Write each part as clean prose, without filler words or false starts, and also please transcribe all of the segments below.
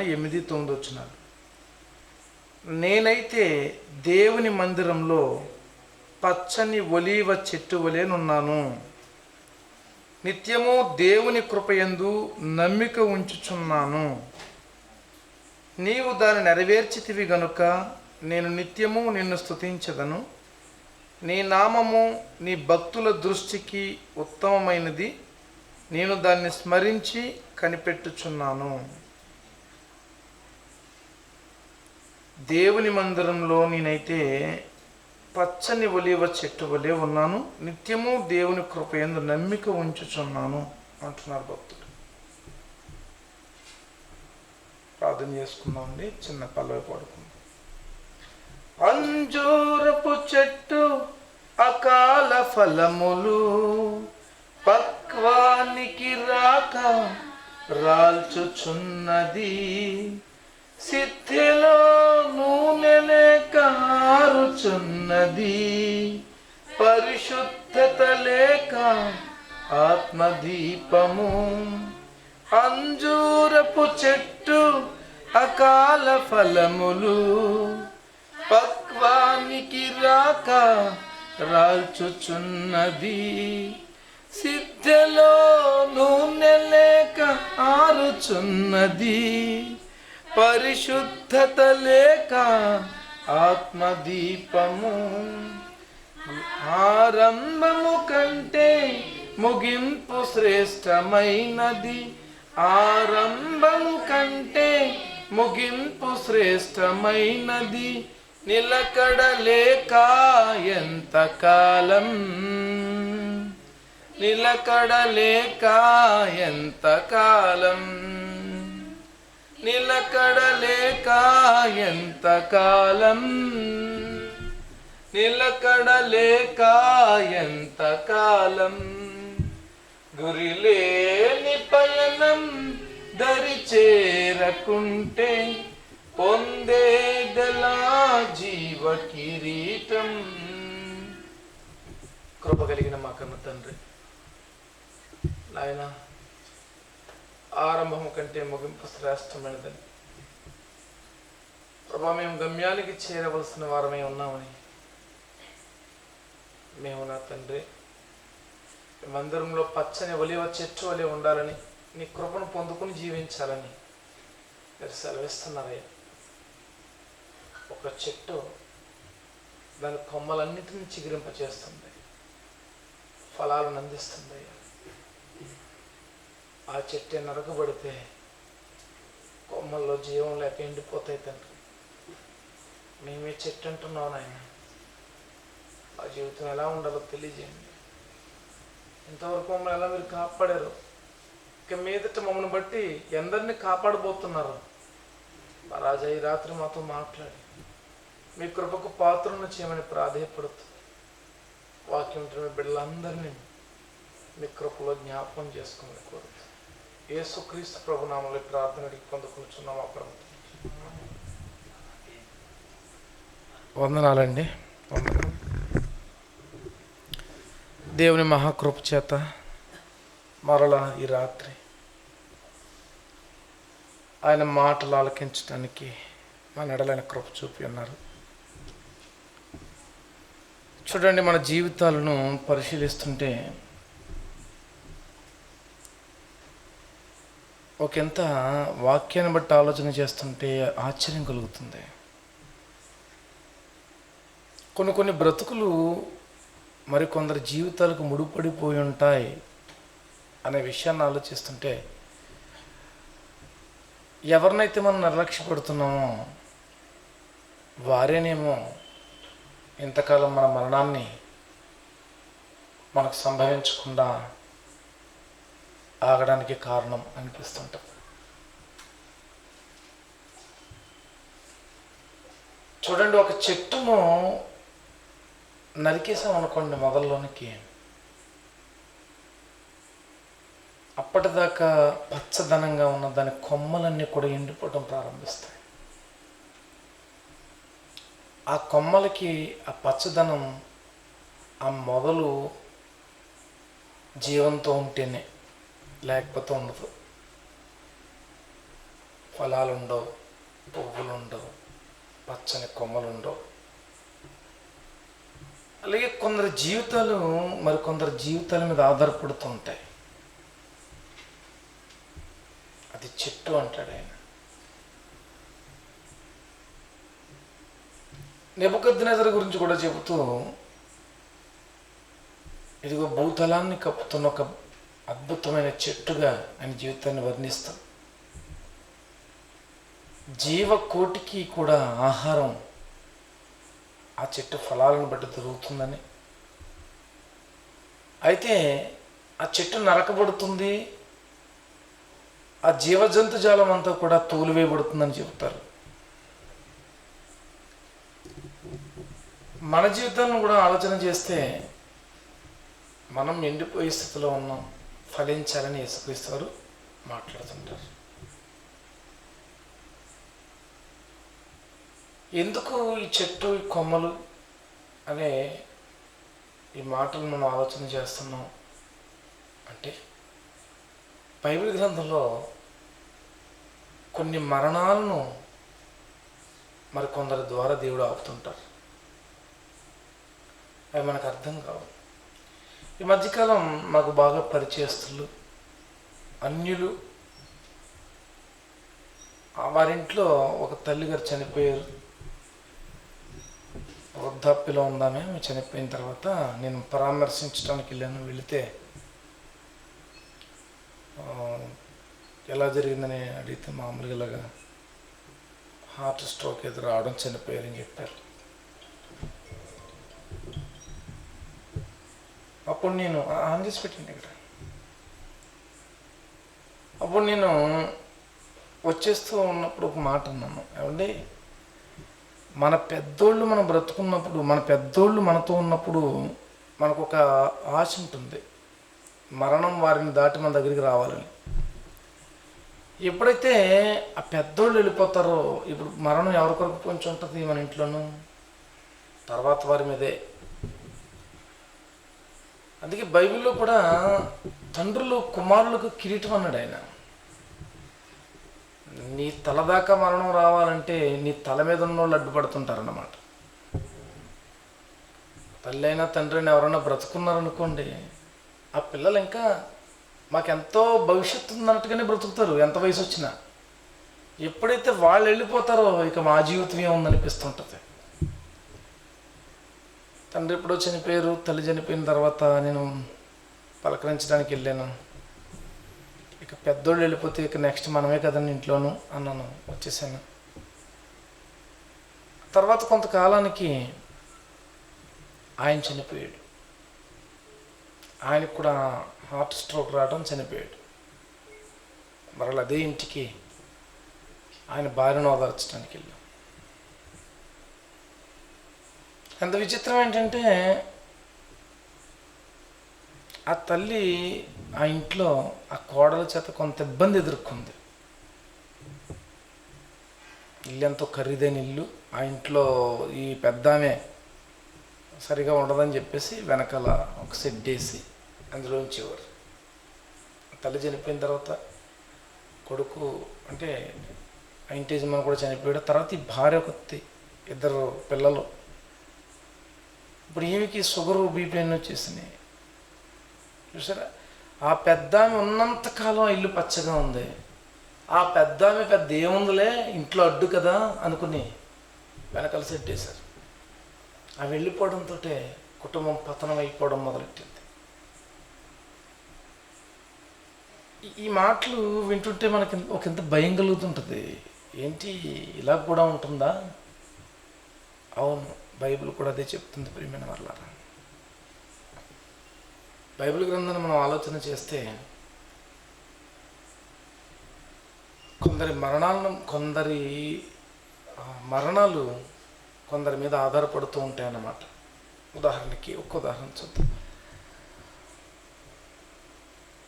8-9 నేనైతే దేవుని మందిరంలో పచ్చని ఒలీవ చెట్టు వలెనున్నాను. నిత్యము దేవుని కృపయందు నమ్మిక ఉంచుచున్నాను. నీవు దాన్ని నెరవేర్చితివి గనుక నేను నిత్యము నిన్ను స్తుతించెదను. నీ నామము నీ భక్తుల దృష్టికి ఉత్తమమైనది. నేను దాన్ని స్మరించి కనిపెట్టుచున్నాను. దేవుని మందిరంలో నేనైతే పచ్చని ఒలీవ చెట్టు వలె ఉన్నాను. నిత్యము దేవుని కృపయందు నమ్మిక ఉంచుచున్నాను అంటున్నారు భక్తులు. ప్రార్థన చేసుకుందామండి. చిన్న పల్లవి పాడుకుందాం. అంజూరపు చెట్టు అకాల ఫలములు పక్వానికి రాక రాల్చుచున్నది. సిద్ధిలో నూనె కారుచున్నది. పరిశుద్ధత లేక ఆత్మదీపము. అంజూరపు చెట్టు అకాల ఫలములు పక్వానికి రాక రాల్చుచున్నది. సిద్ధలో నూనె లేక ఆరుచున్నది. పరిశుద్ధత లేక ఆత్మదీపము. ఆరంభము కంటే ముగింపు శ్రేష్టమైనది. ఆరంభము కంటే ముగింపు శ్రేష్టమైనది. నిలకడలేక ఎంతకాలం, నిలకడలేక ఎంతకాలం, నిలకడలేక ఎంతకాలం, నిలకడలేక ఎంతకాలం. గురిలేని పయనం దరి చేరకుంటే పొందేదలా జీవ కిరీటం. కృప కలిగిన మా కన్న తండ్రి, నాయన ఆరంభము కంటే ముగింపు శ్రేష్టమైనదని ప్రభా, మేము గమ్యానికి చేరవలసిన వారమే ఉన్నామని మేము నా తండ్రి మందిరంలో పచ్చని ఒలీవ చెట్టు వలె ఉండాలని, నీ కృపను పొందుకుని జీవించాలని మీరు సెలవిస్తున్నారయ్యా. ఒక చెట్టు దాని కొమ్మలన్నిటిని చిగురింపచేస్తుంది, ఫలాలను అందిస్తుంది అయ్యా. ఆ చెట్టే నరకబడితే కొమ్మల్లో జీవం లేక ఎండిపోతాయి తండ్రి. మేమే చెట్టు అంటున్నావు నాయన. ఆ జీవితం ఎలా ఉండాలో తెలియజేయండి. ఇంతవరకు మమ్మల్ని ఎలా మీరు కాపాడారు, ఇక మీదట మమ్మల్ని బట్టి ఎందరిని కాపాడబోతున్నారు. మా రాజా ఈ రాత్రి మాతో మాట్లాడి మీ కృపకు పాత్రను చేయమని ప్రాధేయపడుతూ వాక్యం మీ బిడ్డలందరినీ మీ కృపలో జ్ఞాపకం చేసుకోమని కోరుతూ యేసుక్రీస్తు ప్రభునామములో ప్రార్థనకి పొందుకుంటున్నాం. అప్పుడు వందనాలండి. దేవుని మహాకృప చేత మరలా ఈ రాత్రి ఆయన మాటలు ఆలకించడానికి మన ఎడలైన కృప చూపి ఉన్నారు. చూడండి, మన జీవితాలను పరిశీలిస్తుంటే ఒకంత వాక్యాన్ని బట్టి ఆలోచన చేస్తుంటే ఆశ్చర్యం కలుగుతుంది. కొన్ని బ్రతుకులు మరికొందరి జీవితాలకు ముడిపడిపోయి ఉంటాయి అనే విషయాన్ని ఆలోచిస్తుంటే, ఎవరినైతే మనం నిర్లక్ష్యపడుతున్నామో వారేనేమో ఇంతకాలం మన మరణాన్ని మనకు సంభవించకుండా ఆగడానికి కారణం అనిపిస్తుంటాం. చూడండి, ఒక చెట్టును నరికేసాం అనుకోండి మొదల్లోనికి, అప్పటిదాకా పచ్చదనంగా ఉన్న దాని కొమ్మలన్నీ కూడా ఎండిపోవడం ప్రారంభిస్తాయి. ఆ కొమ్మలకి ఆ పచ్చదనం, ఆ మొదలు జీవంతో ఉంటేనే, లేకపోతే ఉండదు. ఫలాలు ఉండవు, పువ్వులు ఉండవు, పచ్చని కొమ్మలు ఉండవు. అలాగే కొందరి జీవితాలు మరికొందరి జీవితాల మీద ఆధారపడుతూ ఉంటాయి. అది చెట్టు అంటాడు ఆయన. నెబుకద్నెజరు గురించి కూడా చెబుతూ, ఇదిగో భూతలాన్ని కప్పుతున్న ఒక అద్భుతమైన చెట్టుగా ఆయన జీవితాన్ని వర్ణిస్తాం. జీవకోటికి కూడా ఆహారం ఆ చెట్టు ఫలాలను బట్టి దొరుకుతుందని. అయితే ఆ చెట్టు నరకబడుతుంది, ఆ జీవజంతుజాలం అంతా కూడా తోలివేయబడుతుందని చెబుతారు. మన జీవితాన్ని కూడా ఆలోచన చేస్తే మనం ఎండిపోయే స్థితిలో ఉన్నాం, ఫలించాలని యేసుక్రీస్తు వారు మాట్లాడుతుంటారు. ఎందుకు ఈ చెట్టు, ఈ కొమ్మలు అనే ఈ మాటలు మనం ఆలోచన చేస్తున్నాం అంటే, బైబిల్ గ్రంథంలో కొన్ని మరణాలను మరికొందరి ద్వారా దేవుడు ఆపుతుంటారు. అవి మనకు అర్థం కావు. ఈ మధ్యకాలం మాకు బాగా పరిచయస్తులు, అన్యులు, వారింట్లో ఒక తల్లిగారు చనిపోయారు. వృద్ధాప్యలో ఉందామే. చనిపోయిన తర్వాత నేను పరామర్శించడానికి వెళితే ఎలా జరిగిందని అడిగితే మామూలుగా ఇలాగా హార్ట్ స్ట్రోక్ ఎదురు రావడం, చనిపోయారని చెప్పారు. అప్పుడు నేను ఆన్ చేసి పెట్టండి ఇక్కడ. అప్పుడు నేను వచ్చేస్తూ ఉన్నప్పుడు ఒక మాట అన్నాను, ఏమండి, మన పెద్దోళ్ళు మనం బ్రతుకున్నప్పుడు, మన పెద్దోళ్ళు మనతో ఉన్నప్పుడు మనకు ఒక ఆశ ఉంటుంది, మరణం వారిని దాటి మన దగ్గరికి రావాలని. ఎప్పుడైతే ఆ పెద్దోళ్ళు వెళ్ళిపోతారో, ఇప్పుడు మరణం ఎవరి కొరకు కొంచెం ఉంటుంది మన ఇంట్లోనూ, తర్వాత వారి మీదే. అందుకే బైబిల్లో కూడా తండ్రులు కుమారులకు కిరీటం అన్నాడు ఆయన. నీ తల దాకా మరణం రావాలంటే నీ తల మీద ఉన్న వాళ్ళు అడ్డుపడుతుంటారన్నమాట. తల్లి అయినా తండ్రి అయినా ఎవరైనా బ్రతుకున్నారనుకోండి, ఆ పిల్లలు ఇంకా మాకెంతో భవిష్యత్తు ఉందన్నట్టుగానే బ్రతుకుతారు ఎంత వయసు వచ్చినా. ఎప్పుడైతే వాళ్ళు వెళ్ళిపోతారో ఇక మా జీవితం ఏముందనిపిస్తుంటుంది. తండ్రి ఎప్పుడో చనిపోయారు, తల్లి చనిపోయిన తర్వాత నేను పలకరించడానికి వెళ్ళాను. ఇక పెద్దోళ్ళు వెళ్ళిపోతే ఇక నెక్స్ట్ మనమే కదండి ఇంట్లోనూ అన్నాను, వచ్చేసాను. తర్వాత కొంతకాలానికి ఆయన చనిపోయాడు. ఆయనకు కూడా హార్ట్ స్ట్రోక్ రావడం, చనిపోయాడు. మరలా అదే ఇంటికి ఆయన భార్యను ఓదార్చడానికి వెళ్ళాం. ఎంత విచిత్రం ఏంటంటే, ఆ తల్లి ఆ ఇంట్లో ఆ కోడల చేత కొంత ఇబ్బంది ఎదుర్కొంది. ఇల్లు ఎంతో ఖరీదైన ఇల్లు, ఆ ఇంట్లో ఈ పెద్దామే సరిగా ఉండదని చెప్పేసి వెనకాల ఒక సెట్ వేసి అందులో ఉంచేవారు. తల్లి చనిపోయిన తర్వాత కొడుకు అంటే ఆ ఇంటి యజమాని కూడా చనిపోయాడు. తర్వాత ఈ భార్య కొత్తి, ఇద్దరు పిల్లలు. ఇప్పుడు ఈమెకి షుగరు, బీపీ అన్నీ వచ్చేసినాయి. చూసారా, ఆ పెద్దామె ఉన్నంతకాలం ఆ ఇల్లు పచ్చగా ఉంది. ఆ పెద్దామె పెద్ద ఏముందిలే ఇంట్లో అడ్డు కదా అనుకుని వెనకాల సెట్ వేశారు. ఆ వెళ్ళిపోవడంతో కుటుంబం పతనం అయిపోవడం మొదలెట్టింది. ఈ మాటలు వింటుంటే మనకి ఒకంత భయం కలుగుతుంటుంది. ఏంటి ఇలా కూడా ఉంటుందా? అవును, బైబిల్ కూడా అదే చెప్తుంది. ప్రియమైన వాళ్ళారా, బైబిల్ గ్రంథాన్ని మనం ఆలోచన చేస్తే కొందరి మరణాలు కొందరి మీద ఆధారపడుతూ ఉంటాయన్నమాట. ఉదాహరణకి ఒక్క ఉదాహరణ చూద్దాం.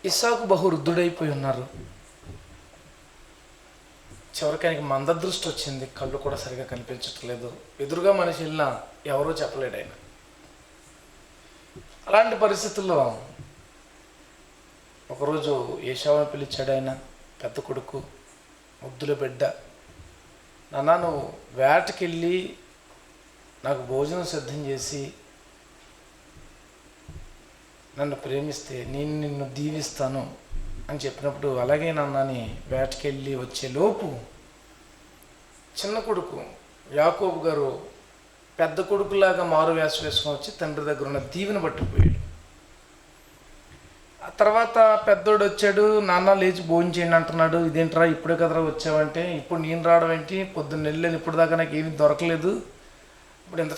ఇస్సాకు బహు వృద్ధుడైపోయి ఉన్నారు. చివరికి ఆయనకి మందదృష్టి వచ్చింది, కళ్ళు కూడా సరిగా కనిపించట్లేదు. ఎదురుగా మనిషి వెళ్ళినా ఎవరో చెప్పలేడు ఆయన. అలాంటి పరిస్థితుల్లో ఒకరోజు ఏశావుని పిలిచాడు ఆయన, పెద్ద కొడుకు. ముద్దుల బిడ్డ, నాన్న నువ్వు వేటకెళ్ళి నాకు భోజనం సిద్ధం చేసి నన్ను ప్రేమిస్తే నేను నిన్ను దీవిస్తాను అని చెప్పినప్పుడు అలాగే నాన్నని వేటకెళ్ళి వచ్చేలోపు చిన్న కొడుకు యాకోబు గారు పెద్ద కొడుకులాగా మారు వేషం వేసుకొని వచ్చి తండ్రి దగ్గర ఉన్న దీవెన పట్టుకుపోయాడు. ఆ తర్వాత పెద్దోడు వచ్చాడు, నాన్న లేచి భోజనం చేయండి అంటున్నాడు. ఇదేంట్రా ఇప్పుడే కదరా వచ్చావంటే, ఇప్పుడు నేను రావడం ఏంటి, పొద్దున్న వెళ్ళాను, ఇప్పుడు దాకా నాకు ఏమీ దొరకలేదు, ఇప్పుడు ఇంత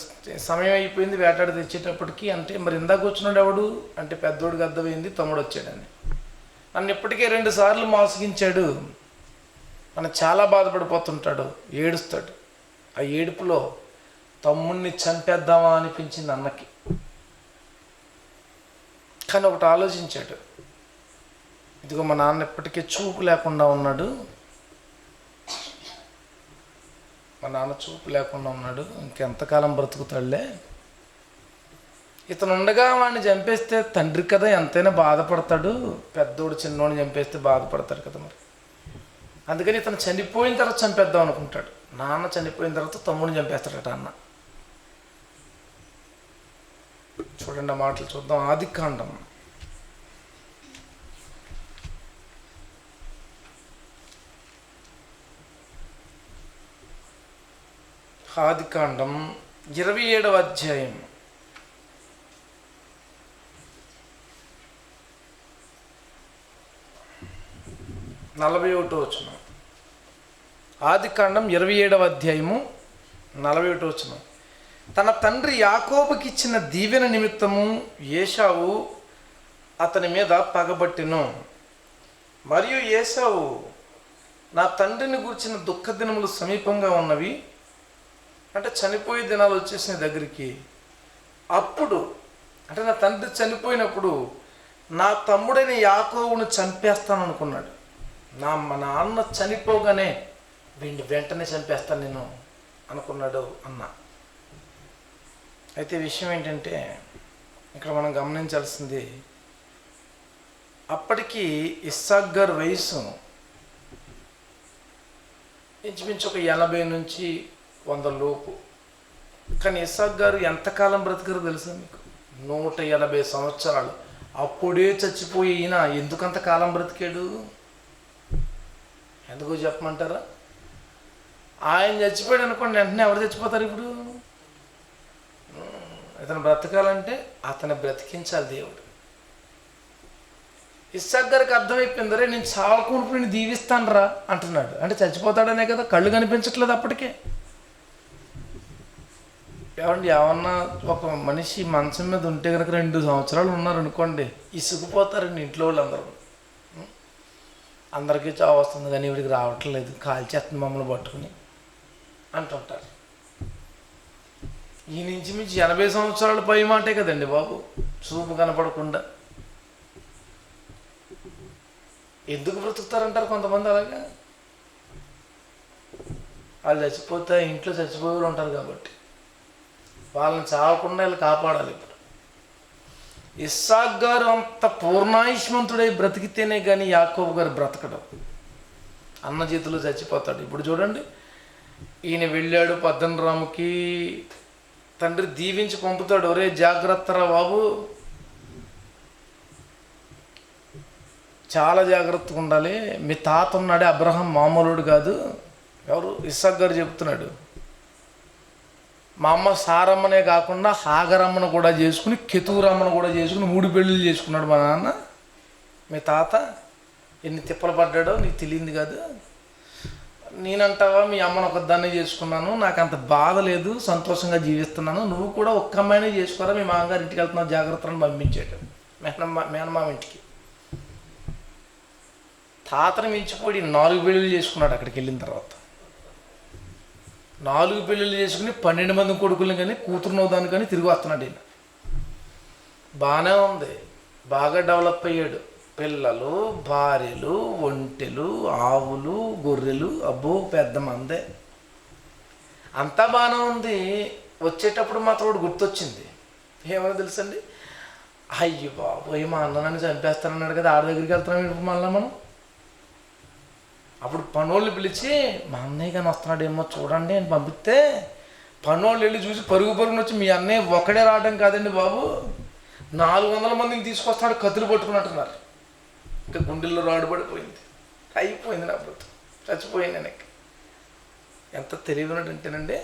సమయం అయిపోయింది వేటాడి తెచ్చేటప్పటికి అంటే, మరి ఇందాక వచ్చినాడు ఎవడు అంటే పెద్దోడికి అర్థమైంది తమ్ముడు వచ్చాడని. నన్ను ఇప్పటికే 2 సార్లు మోసగించాడు. మనం చాలా బాధపడిపోతుంటాడు, ఏడుస్తాడు. ఆ ఏడుపులో తమ్ముడిని చంపేద్దామా అనిపించింది అన్నకి. కానీ ఒకటి ఆలోచించాడు, ఇదిగో మా నాన్న ఇప్పటికే చూపు లేకుండా ఉన్నాడు, మా నాన్న చూపు లేకుండా ఉన్నాడు, ఇంకెంతకాలం బ్రతుకుతాడులే, ఇతను ఉండగా వాడిని చంపేస్తే తండ్రి కదా ఎంతైనా బాధపడతాడు, పెద్దోడు చిన్నోడిని చంపేస్తే బాధపడతాడు కదా మరి, అందుకని ఇతను చనిపోయిన తర్వాత చంపేద్దాం అనుకుంటాడు. నాన్న చనిపోయిన తర్వాత తమ్ముడిని చంపేస్తాడట అన్న. చూడండి ఆ మాటలు చూద్దాం. ఆదికాండం 27వ అధ్యాయం 41వ వచనం. ఆదికాండం 27వ అధ్యాయము 41వ వచనం. తన తండ్రి యాకోబుకి ఇచ్చిన దీవెన నిమిత్తము ఏశావు అతని మీద పగబట్టెను. మరియు ఏశావు, నా తండ్రిని గురించిన దుఃఖ దినములు సమీపంగా ఉన్నవి, అంటే చనిపోయే దినాలు వచ్చేసిన దగ్గరికి. అప్పుడు అంటే నా తండ్రి చనిపోయినప్పుడు నా తమ్ముడైన యాకోబును చంపేస్తాను అనుకున్నాడు. మా నాన్న చనిపోగానే వీడిని వెంటనే చంపేస్తాను నేను అనుకున్నాడు అన్న. అయితే విషయం ఏంటంటే ఇక్కడ మనం గమనించాల్సింది, అప్పటికి ఇస్సాక్ గారి వయసు ఇంచుమించు ఒక 80 నుంచి 100 లోపు. కానీ ఇస్సాక్ గారు ఎంతకాలం బ్రతికారో తెలుసా మీకు? 180 సంవత్సరాలు. అప్పుడే చచ్చిపోయి ఈయన ఎందుకంత కాలం బ్రతికాడు? ఎందుకో చెప్పమంటారా? ఆయన చచ్చిపోయాడు అనుకోండి, వెంటనే ఎవరు చచ్చిపోతారు? ఇప్పుడు ఇతను బ్రతకాలంటే అతను బ్రతికించాలి దేవుడు. ఇస్సాక్ గారికి అర్థమైపోయింది, రే నేను చావకూడదు నేను దీవిస్తాను రా అంటున్నాడు. అంటే చచ్చిపోతాడనే కదా, కళ్ళు కనిపించట్లేదు అప్పటికే. ఏమండి, ఏమన్నా ఒక మనిషి మంచం మీద ఉంటే కనుక 2 సంవత్సరాలు ఉన్నారు అనుకోండి, ఇసుకుపోతారండి ఇంట్లో వాళ్ళందరూ. అందరికీ చావు వస్తుంది కానీ ఇవిడికి రావట్లేదు, కాల్చేస్తుంది మమ్మల్ని పట్టుకుని అంటుంటారు. ఈ నుంచి మించి 80 సంవత్సరాల పై మాటే కదండి బాబు, చూపు కనపడకుండా. ఎందుకు బ్రతుకుతారంటారు కొంతమంది అలాగా? వాళ్ళు చచ్చిపోతే ఇంట్లో చచ్చిపోయేవాళ్ళు ఉంటారు కాబట్టి వాళ్ళని చావకుండా వీళ్ళు కాపాడాలి. ఇప్పుడు ఇస్సాక్ గారు అంత పూర్ణాయుష్మంతుడై బ్రతికితేనే కానీ యాకోబు గారు బ్రతకడం, అన్న చేతిలో చచ్చిపోతాడు. ఇప్పుడు చూడండి, ఈయన వెళ్ళాడు పద్దనరాముకి, తండ్రి దీవించి పంపుతాడు, ఒరే జాగ్రత్తరా బాబు, చాలా జాగ్రత్తగా ఉండాలి, మీ తాత ఉన్నాడే అబ్రహాం మామూలుడు కాదు. ఎవరు? ఇస్సాక్ గారు చెప్తున్నాడు. మా అమ్మ సారమ్మనే కాకుండా హాగరమ్మను కూడా చేసుకుని కెతూరమ్మను కూడా చేసుకుని 3 పెళ్ళిళ్ళు చేసుకున్నాడు మా నాన్న. మీ తాత ఎన్ని తిప్పలు పడ్డాడో నీకు తెలియంది కాదు. నేనంటావా మీ అమ్మను ఒకదాన్నే చేసుకున్నాను, నాకు అంత బాధ లేదు, సంతోషంగా జీవిస్తున్నాను, నువ్వు కూడా ఒక్క అమ్మాయినే చేసుకోరా, మీ మామగారి ఇంటికి వెళ్తున్నావు జాగ్రత్తలను పంపించాడు మేనమామ ఇంటికి. తాతను మించిపోయి 4 పెళ్ళిళ్ళు చేసుకున్నాడు. అక్కడికి వెళ్ళిన తర్వాత 4 పెళ్ళిళ్ళు చేసుకుని 12 మంది కొడుకులను కానీ కూతురునవుదాన్ని కానీ తిరిగి వస్తున్నాడు. ఈయన బాగానే ఉంది, బాగా డెవలప్ అయ్యాడు. పిల్లలు, భార్యలు, ఒంటెలు, ఆవులు, గొర్రెలు, అబ్బో పెద్ద మందే, అంతా బాగానే ఉంది. వచ్చేటప్పుడు మాత్రం ఒకటి గుర్తొచ్చింది. ఏమో తెలుసండి, అయ్యో బాబోయ్ మా అన్న నన్ను చంపేస్తానన్నాడు కదా, ఆడ దగ్గరికి వెళ్తున్నాం ఇప్పుడు మళ్ళీ మనం అప్పుడు పనోళ్ళని పిలిచి మా అన్నయ్య కానీ వస్తున్నాడేమో చూడండి అని పంపిస్తే పనోళ్ళు వెళ్ళి చూసి పరుగున వచ్చి మీ అన్నయ్య ఒక్కడే రావడం కాదండి బాబు, 400 మందిని తీసుకొస్తున్నాడు కత్తులు పట్టుకున్నట్టున్నారు. ఇంకా గుండెల్లో రాడు పడిపోయింది. అయిపోయింది నా బ్రతుకు, చచ్చిపోయింది వెనక్కి. ఎంత తెలివినట్టంటేనండి,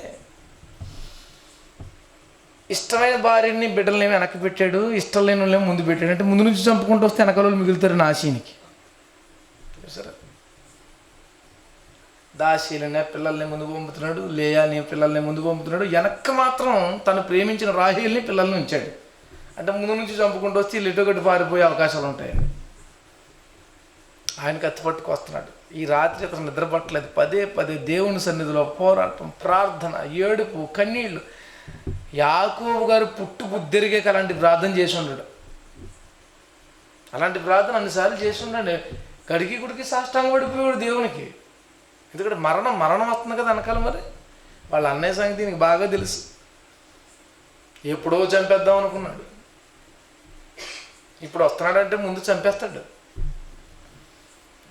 ఇష్టమైన భార్యని బిడ్డలని వెనక్కి పెట్టాడు, ఇష్టం లేని వాళ్ళేమో ముందు పెట్టాడు. అంటే ముందు నుంచి చంపుకుంటూ వస్తే వెనకాల మిగులుతారు నాశీనికి. సరే, దాసీలనే పిల్లల్ని ముందు పంపుతున్నాడు, లేయాని పిల్లల్ని ముందు పంపుతున్నాడు, వెనక్కి మాత్రం తను ప్రేమించిన రాహేల్ని పిల్లల్ని ఉంచాడు. అంటే ముందు నుంచి చంపుకుంటూ వస్తే వీళ్ళు ఇటుగట్టు పారిపోయే అవకాశాలు ఉంటాయి. ఆయన కత్తి పట్టుకు వస్తున్నాడు. ఈ రాత్రి అతను నిద్రపట్టలేదు. పదే పదే దేవుని సన్నిధిలో పోరాటం, ప్రార్థన, ఏడుపు, కన్నీళ్ళు. యాకోబు గారు పుట్టు బుద్ధిరిగే అలాంటి ప్రార్థన చేసి ఉన్నాడు. అలాంటి ప్రార్థన అన్నిసార్లు చేసి ఉన్నాడు. గడికి గుడికి సాష్టాంగ పడిపోయాడు దేవునికి. ఎందుకంటే మరణం వస్తుంది కదా వెనకాల. మరి వాళ్ళ అన్నయ్య సంగతి నీకు బాగా తెలుసు. ఎప్పుడో చంపేద్దాం అనుకున్నాడు, ఇప్పుడు వస్తున్నాడంటే ముందు చంపేస్తాడు.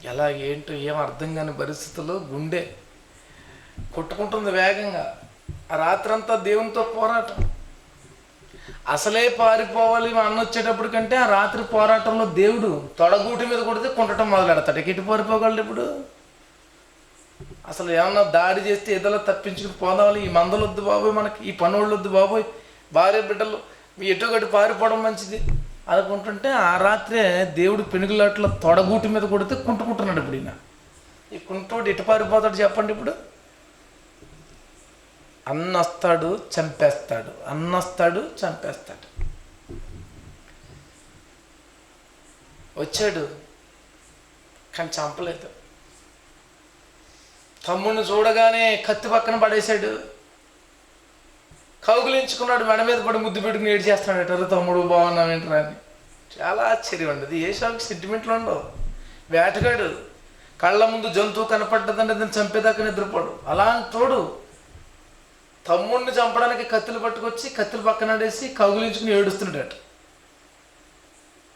ఎలా ఏంటో ఏం అర్థం కాని పరిస్థితుల్లో గుండె కొట్టుకుంటుంది వేగంగా. ఆ రాత్రంతా దేవునితో పోరాటం. అసలే పారిపోవాలి మా అన్న వచ్చేటప్పటికంటే ఆ రాత్రి పోరాటంలో దేవుడు తొడగూటి మీద కొడితే కుంటటం మొదలెడతాడు. ఎటు పారిపోగలడు ఇప్పుడు? అసలు ఏమన్నా దాడి చేస్తే ఏదోలా తప్పించుకుని పోదామని, ఈ మందలొద్దు బాబోయ్, మనకి ఈ పనులు వద్దు బాబోయ్, భార్య బిడ్డలు మీ ఎటుగట్టు పారిపోవడం మంచిది అనుకుంటుంటే ఆ రాత్రే దేవుడు పెనుగులాట్లో తొడగూటి మీద కొడితే కుంటుకుంటున్నాడు. ఇప్పుడు ఈయన ఈ కుంటోడు ఎటు పారిపోతాడు చెప్పండి? ఇప్పుడు అన్నొస్తాడు చంపేస్తాడు, అన్నొస్తాడు చంపేస్తాడు. వచ్చాడు కానీ చంపలేదు. తమ్ముడిని చూడగానే కత్తి పక్కన పడేశాడు, కౌగులించుకున్నాడు, మెడ మీద పడి ముద్దు పెట్టుకుని ఏడు చేస్తున్నాడు. అరే తమ్ముడు బాగున్నావేంట్రా అని. చాలా ఆశ్చర్యం అండి. అది ఏసావుకి సెంటిమెంట్లు ఉండవు. వేటగాడు కళ్ళ ముందు జంతువు కనపడ్డదంటే దాన్ని చంపేదాకా నిద్రపోడు. అలాంటి తోడు తమ్ముడిని చంపడానికి కత్తులు పట్టుకొచ్చి కత్తులు పక్కన ఆడేసి కౌగులించుకుని ఏడుస్తున్నాడట.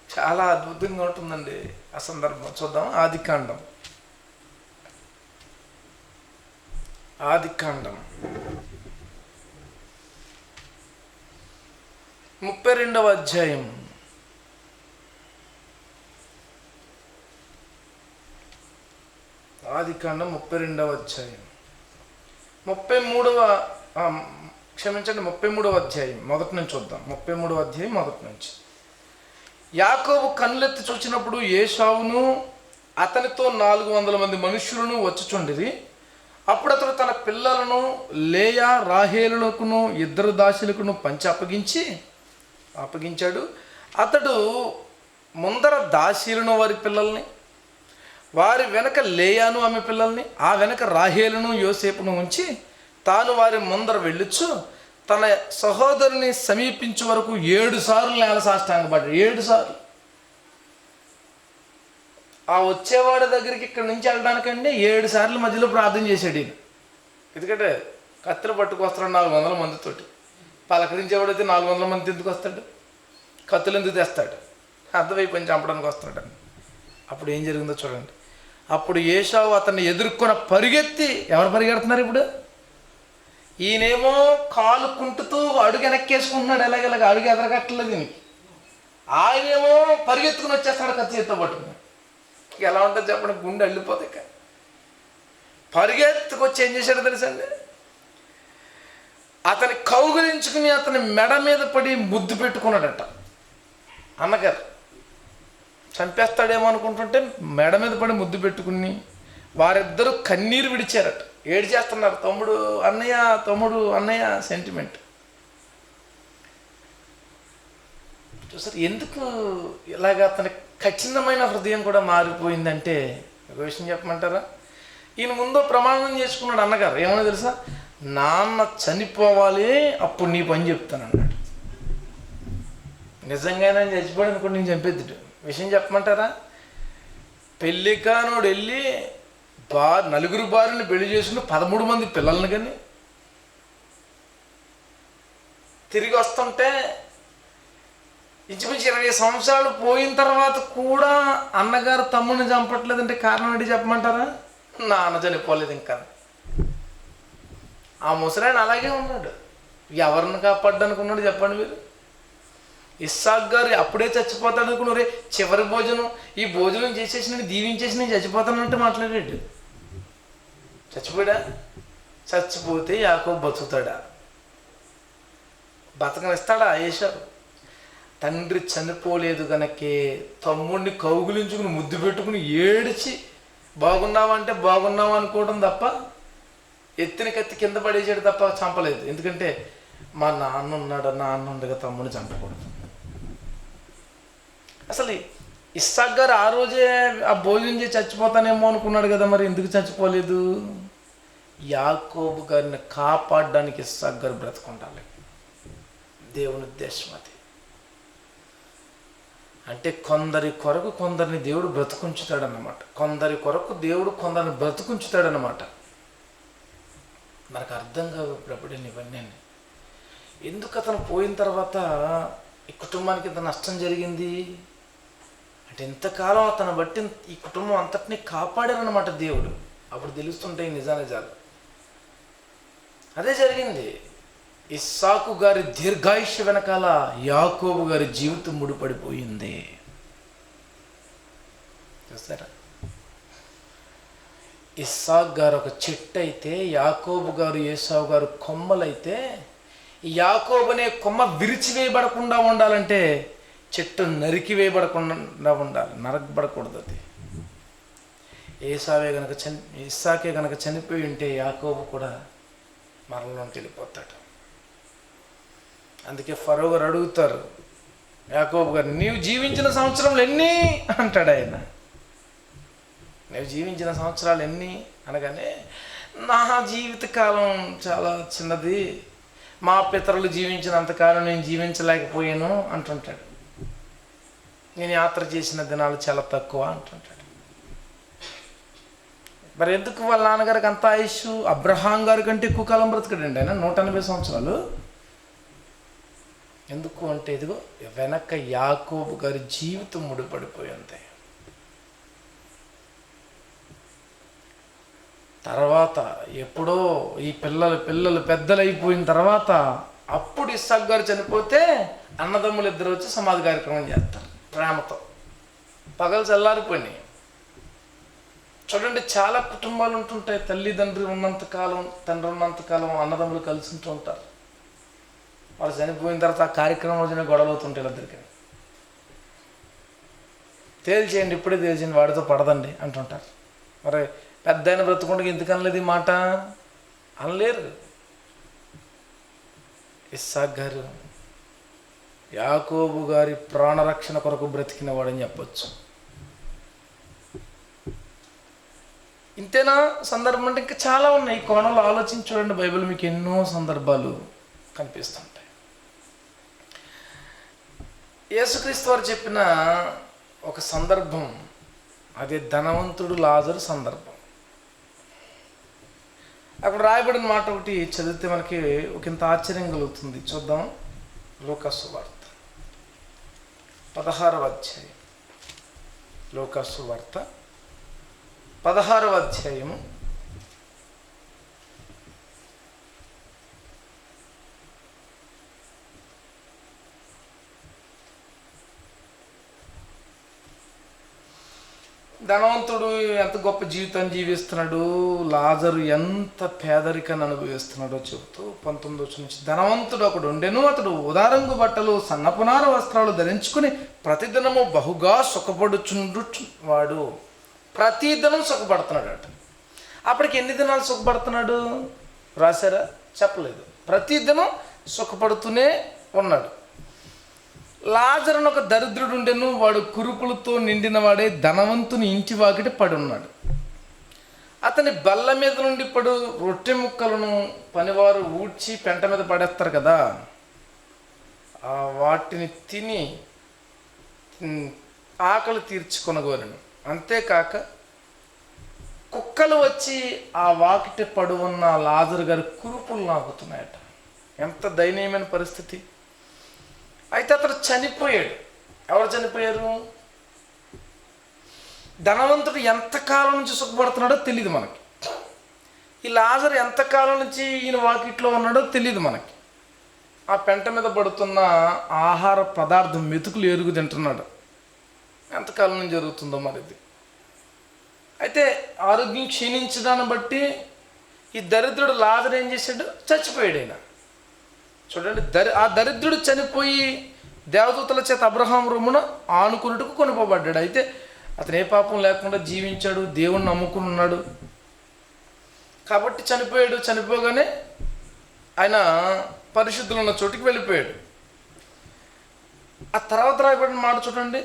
చాలా అద్భుతంగా ఉంటుందండి ఆ సందర్భం. చూద్దాం, ఆదికాండం 32వ అధ్యాయం. ఆదికాండం 32వ అధ్యాయం 33వ అధ్యాయం మొదటి నుంచి చూద్దాం. 33వ అధ్యాయం మొదటి నుంచి. యాకోబు కన్నులెత్తి చూచినప్పుడు ఏశావును అతనితో 400 మంది మనుష్యులను వచ్చుచుండిరి. అప్పుడు అతడు తన పిల్లలను లేయా రాహేలులకును 2 దాసులకును పంచి అప్పగించాడు. అతడు ముందర దాసీలను వారి పిల్లల్ని, వారి వెనక లేయాను ఆమె పిల్లల్ని, ఆ వెనక రాహేలును యోసేపును ఉంచి తాను వారి ముందర వెళ్ళొచ్చు తన సహోదరుని సమీపించే వరకు 7 సార్లు నేల సాష్టాంగపడ్డాడు. 7 సార్లు. ఆ వచ్చేవాడి దగ్గరికి ఇక్కడి నుంచి వెళ్ళడానికంటే 7 సార్లు మధ్యలో ప్రార్థన చేశాడు ఈయన. ఎందుకంటే కత్తిని పట్టుకొస్తాడు 400 మందితోటి. పలకరించేవాడైతే 400 మంది ఎందుకు వస్తాడు? కత్తులు ఎందుకు తెస్తాడు? అర్థమైపోయి చంపడానికి వస్తున్నాడు. అప్పుడు ఏం జరిగిందో చూడండి. అప్పుడు ఏశావు అతన్ని ఎదుర్కొన్న పరిగెత్తి, ఎవరు పరిగెడుతున్నారు ఇప్పుడు? ఈయనేమో కాలు కుంటుతూ అడుగు వెనక్కేసుకుంటున్నాడు, ఎలాగెలాగ అడుగు ఎదరగట్టలేదు దీనికి. ఆయనేమో పరిగెత్తుకుని వచ్చేస్తాడు కత్తి చేత్తో పట్టుకుని. ఎలా ఉంటుంది చెప్పండి, గుండె అల్లిపోతే. పరిగెత్తుకొచ్చి ఏం చేశాడో తెలుసండి, అతని కౌగులించుకుని అతని మెడ మీద పడి ముద్దు పెట్టుకున్నాడట. అన్నగారు చంపేస్తాడేమో అనుకుంటుంటే మెడ మీద పడి ముద్దు పెట్టుకుని వారిద్దరూ కన్నీరు విడిచారట. ఏడు చేస్తున్నారు, తమ్ముడు అన్నయ్య సెంటిమెంట్. చూసారు ఎందుకు ఇలాగ అతని కఠినమైన హృదయం కూడా మారిపోయిందంటే? ఒక విషయం చెప్పమంటారా? ఈయన ముందు ప్రమాణం చేసుకున్నాడు అన్నగారు. ఏమన్నా తెలుసా? నాన్న చనిపోవాలి, అప్పుడు నీ పని చెప్తాను అన్నాడు. నిజంగానే చచ్చిపోయాడు అనుకోండి, నేను చంపేద్దుడు. విషయం చెప్పమంటారా? పెళ్ళికానోడు వెళ్ళి 4 భార్యని పెళ్లి చేసుకుని 13 మంది పిల్లల్ని కానీ తిరిగి వస్తుంటే ఇంచుమించు 20 సంవత్సరాలు పోయిన తర్వాత కూడా అన్నగారు తమ్ముడిని చంపట్లేదంటే కారణం ఏంటి చెప్పమంటారా? నాన్న చనిపోలేదు ఇంకా. ఆ ముసలాయన అలాగే ఉన్నాడు. ఎవరిని కాపాడ్డానికి ఉన్నాడు చెప్పండి మీరు? ఇస్సాకు గారు అప్పుడే చచ్చిపోతాడు అనుకున్నారే, చివరి భోజనం, ఈ భోజనం చేసేసి నేను దీవించేసి నేను చచ్చిపోతానంటే మాట్లాడాడు. చచ్చిపోయాడా? చచ్చిపోతే యాకోబు బతుకుతాడా? బతకనిస్తాడా ఏశావు? తండ్రి చనిపోలేదు కనుకే తమ్ముడిని కౌగులించుకుని ముద్దు పెట్టుకుని ఏడిచి బాగున్నావా అంటే బాగున్నావా అనుకోవడం తప్ప, ఎత్తిన కత్తి కింద పడేసాడు తప్ప చంపలేదు. ఎందుకంటే మా నాన్న ఉన్నాడు, నాన్న ఉండగా తమ్ముడిని చంపకూడదు. అసలు ఇస్సాకు గారు ఆ రోజే ఆ భోజనం చేసి చచ్చిపోతానేమో అనుకున్నాడు కదా, మరి ఎందుకు చచ్చిపోలేదు? యాకోబు గారిని కాపాడడానికి ఇస్సాకు గారు బ్రతుకుండాలి. దేవుని ఉద్దేశం అది. అంటే కొందరి కొరకు కొందరిని దేవుడు బ్రతుకుంచుతాడన్నమాట. కొందరి కొరకు దేవుడు కొందరిని బ్రతుకుంచుతాడన్నమాట. మనకు అర్థం కావు ప్రభుడిని ఇవన్నీ. ఎందుకు అతను పోయిన తర్వాత ఈ కుటుంబానికి ఇంత నష్టం జరిగింది అంటే, ఇంతకాలం అతను బట్టి ఈ కుటుంబం అంతటినీ కాపాడారన్నమాట దేవుడు. అప్పుడు తెలుస్తుంటాయి నిజానిజాలు. అదే జరిగింది. ఇస్సాకు గారి దీర్ఘాయుష్య వెనకాల యాకోబు గారి జీవితం ముడిపడిపోయింది. చూస్తారా? ఇస్సాకు గారు ఒక చెట్టు అయితే, యాకోబు గారు ఏసావు గారు కొమ్మలైతే, యాకోబు అనే కొమ్మ విరిచివేయబడకుండా ఉండాలంటే చెట్టు నరికివేయబడకుండా ఉండాలి, నరకబడకూడదు. అది ఇస్సాకే గనక చనిపోయి ఉంటే యాకోబు కూడా మరణంలోకి వెళ్ళిపోతాడు. అందుకే ఫరో గారు అడుగుతారు యాకోబు గారు, నీవు జీవించిన సంవత్సరాలు ఎన్ని అంటాడు ఆయన. నీవు జీవించిన సంవత్సరాలు ఎన్ని అనగానే, నా జీవితకాలం చాలా చిన్నది, మా పితరులు జీవించినంతకాలం నేను జీవించలేకపోయాను అంటుంటాడు. నేను యాత్ర చేసిన దినాలు చాలా తక్కువ అంటుంటాడు. మరి ఎందుకు వాళ్ళ నాన్నగారికి అంత ఆయుష్? అబ్రహాం గారి కంటే ఎక్కువ కాలం బ్రతకడండి ఆయన, 180 సంవత్సరాలు. ఎందుకు అంటే ఇదిగో వెనక యాకోబు గారి జీవితం ముడిపడిపోయింది. తర్వాత ఎప్పుడో ఈ పిల్లలు పెద్దలు అయిపోయిన తర్వాత అప్పుడు ఇస్సాకు గారు చనిపోతే అన్నదమ్ములు ఇద్దరు వచ్చి సమాధి కార్యక్రమం చేస్తారు ప్రేమతో. పగలు చల్లారిపోయినాయి. చూడండి, చాలా కుటుంబాలు ఉంటుంటాయి, తల్లిదండ్రులు ఉన్నంతకాలం, తండ్రి ఉన్నంతకాలం అన్నదమ్ములు కలిసి ఉంటూ ఉంటారు. వాళ్ళు చనిపోయిన తర్వాత ఆ కార్యక్రమం రోజున గొడవలు అవుతుంటాయి ఇద్దరికి. తేల్చేయండి, ఇప్పుడే తేల్చేయండి, వాడితో పడదండి అంటుంటారు. మరి పెద్ద ఆయన బ్రతుకుంటే ఎందుకు అనలేదు ఈ మాట? అనలేరు. ఇస్సాకు గారు యాకోబు గారి ప్రాణరక్షణ కొరకు బ్రతికిన వాడని చెప్పొచ్చు. ఇంతేనా సందర్భం అంటే ఇంకా చాలా ఉన్నాయి. ఈ కోణంలో ఆలోచించి చూడండి, బైబిల్ మీకు ఎన్నో సందర్భాలు కనిపిస్తుంటాయి. యేసుక్రీస్తు వారు చెప్పిన ఒక సందర్భం, అదే ధనవంతుడు లాజరు సందర్భం. అక్కడ రాయబడిన మాట ఒకటి చదివితే మనకి ఒకంత ఆశ్చర్యం కలుగుతుంది. చూద్దాం. లూకాసు వార్త 16వ అధ్యాయం. లూకాసు వార్త 16వ అధ్యాయము 1 ధనవంతుడు ఎంత గొప్ప జీవితాన్ని జీవిస్తున్నాడు, లాజరు ఎంత పేదరికాన్ని అనుభవిస్తున్నాడో చెబుతూ 19 నుంచి, ధనవంతుడు ఒకడు ఉండెను, అతడు ఉదారంగు బట్టలు సన్నపునార వస్త్రాలు ధరించుకుని ప్రతిదినము బహుగా సుఖపడుచుండువాడు. ప్రతిదినం సుఖపడుతున్నాడు అట. అప్పటికి ఎన్ని దినాలు సుఖపడుతున్నాడు రాశారా? చెప్పలేదు. ప్రతిదినం సుఖపడుతూనే ఉన్నాడు. లాజరును ఒక దరిద్రుడు ఉండెను, వాడు కురుపులతో నిండిన వాడే ధనవంతుని ఇంటి వాకిటి పడి ఉన్నాడు. అతని బల్ల మీద నుండి పడు రొట్టె ముక్కలను పనివారు ఊడ్చి పెంట మీద పడేస్తారు కదా, వాటిని తిని ఆకలి తీర్చుకొనగోరను. అంతేకాక కుక్కలు వచ్చి ఆ వాకిటి పడు ఉన్న లాజరు గారి కురుపులు నాకుతున్నాయట. ఎంత దయనీయమైన పరిస్థితి. అయితే అతడు చనిపోయాడు. ఎవరు చనిపోయారు? ధనవంతుడు ఎంతకాలం నుంచి సుఖపడుతున్నాడో తెలియదు మనకి. ఈ లాజరు ఎంతకాలం నుంచి ఈయన వాకిట్లో ఉన్నాడో తెలియదు మనకి. ఆ పెంట మీద పడుతున్న ఆహార పదార్థం మెతుకులు ఎరుగు తింటున్నాడు. ఎంతకాలం నుంచి జరుగుతుందో మరిది. అయితే ఆరోగ్యం క్షీణించడాన్ని బట్టి ఈ దరిద్రుడు లాజరు ఏం చేశాడు? చచ్చిపోయాడు. ఆయన చూడండి, ఆ దరిద్రుడు చనిపోయి దేవదూతల చేత అబ్రహాం రొమ్మున ఆనుకున్నట్టుకు కొనుకోబడ్డాడు. అయితే అతను ఏ పాపం లేకుండా జీవించాడు, దేవుణ్ణి నమ్ముకుని ఉన్నాడు కాబట్టి చనిపోయాడు. చనిపోగానే ఆయన పరిశుద్ధులు ఉన్న చోటికి వెళ్ళిపోయాడు. ఆ తర్వాత రాయబడిన మాట చూడండి,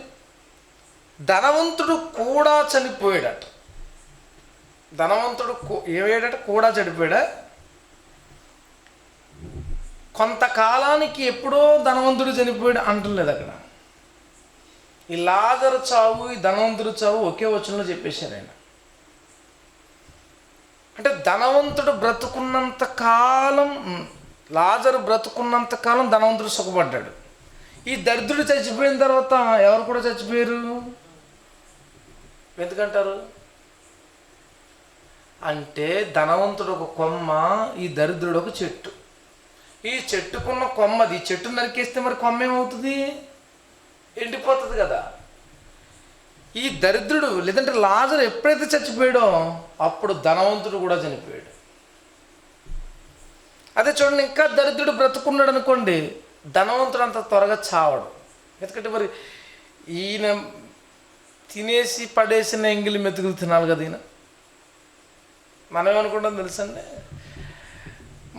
ధనవంతుడు కూడా చనిపోయాడట. ధనవంతుడు ఏమయ్యాడట? కూడా చనిపోయాడా? కొంతకాలానికి ఎప్పుడో ధనవంతుడు చనిపోయాడు అంటలేదు అక్కడ. ఈ లాజరు చావు, ఈ ధనవంతుడు చావు ఒకే వచనంలో చెప్పేశారు ఆయన. అంటే ధనవంతుడు బ్రతుకున్నంత కాలం, లాజరు బ్రతుకున్నంత కాలం ధనవంతుడు సుఖపడ్డాడు. ఈ దరిద్రుడు చచ్చిపోయిన తర్వాత ఎవరు కూడా చచ్చిపోయారు. ఎందుకంటారు? అంటే ధనవంతుడు ఒక కొమ్మ, ఈ దరిద్రుడు ఒక చెట్టు. ఈ చెట్టుకున్న కొమ్మది, ఈ చెట్టు నరికేస్తే మరి కొమ్మ ఏమవుతుంది? ఎండిపోతుంది కదా. ఈ దరిద్రుడు లేదంటే లాజరు ఎప్పుడైతే చచ్చిపోయాడో అప్పుడు ధనవంతుడు కూడా చనిపోయాడు. అదే చూడండి, ఇంకా దరిద్రుడు బ్రతుకున్నాడు అనుకోండి, ధనవంతుడు అంత త్వరగా చావడు. ఎందుకంటే మరి ఈయన తినేసి పడేసిన ఎంగిలి మెతుకులు తినాలి కదా ఈయన. మనం ఏమనుకుంటాం తెలుసండి,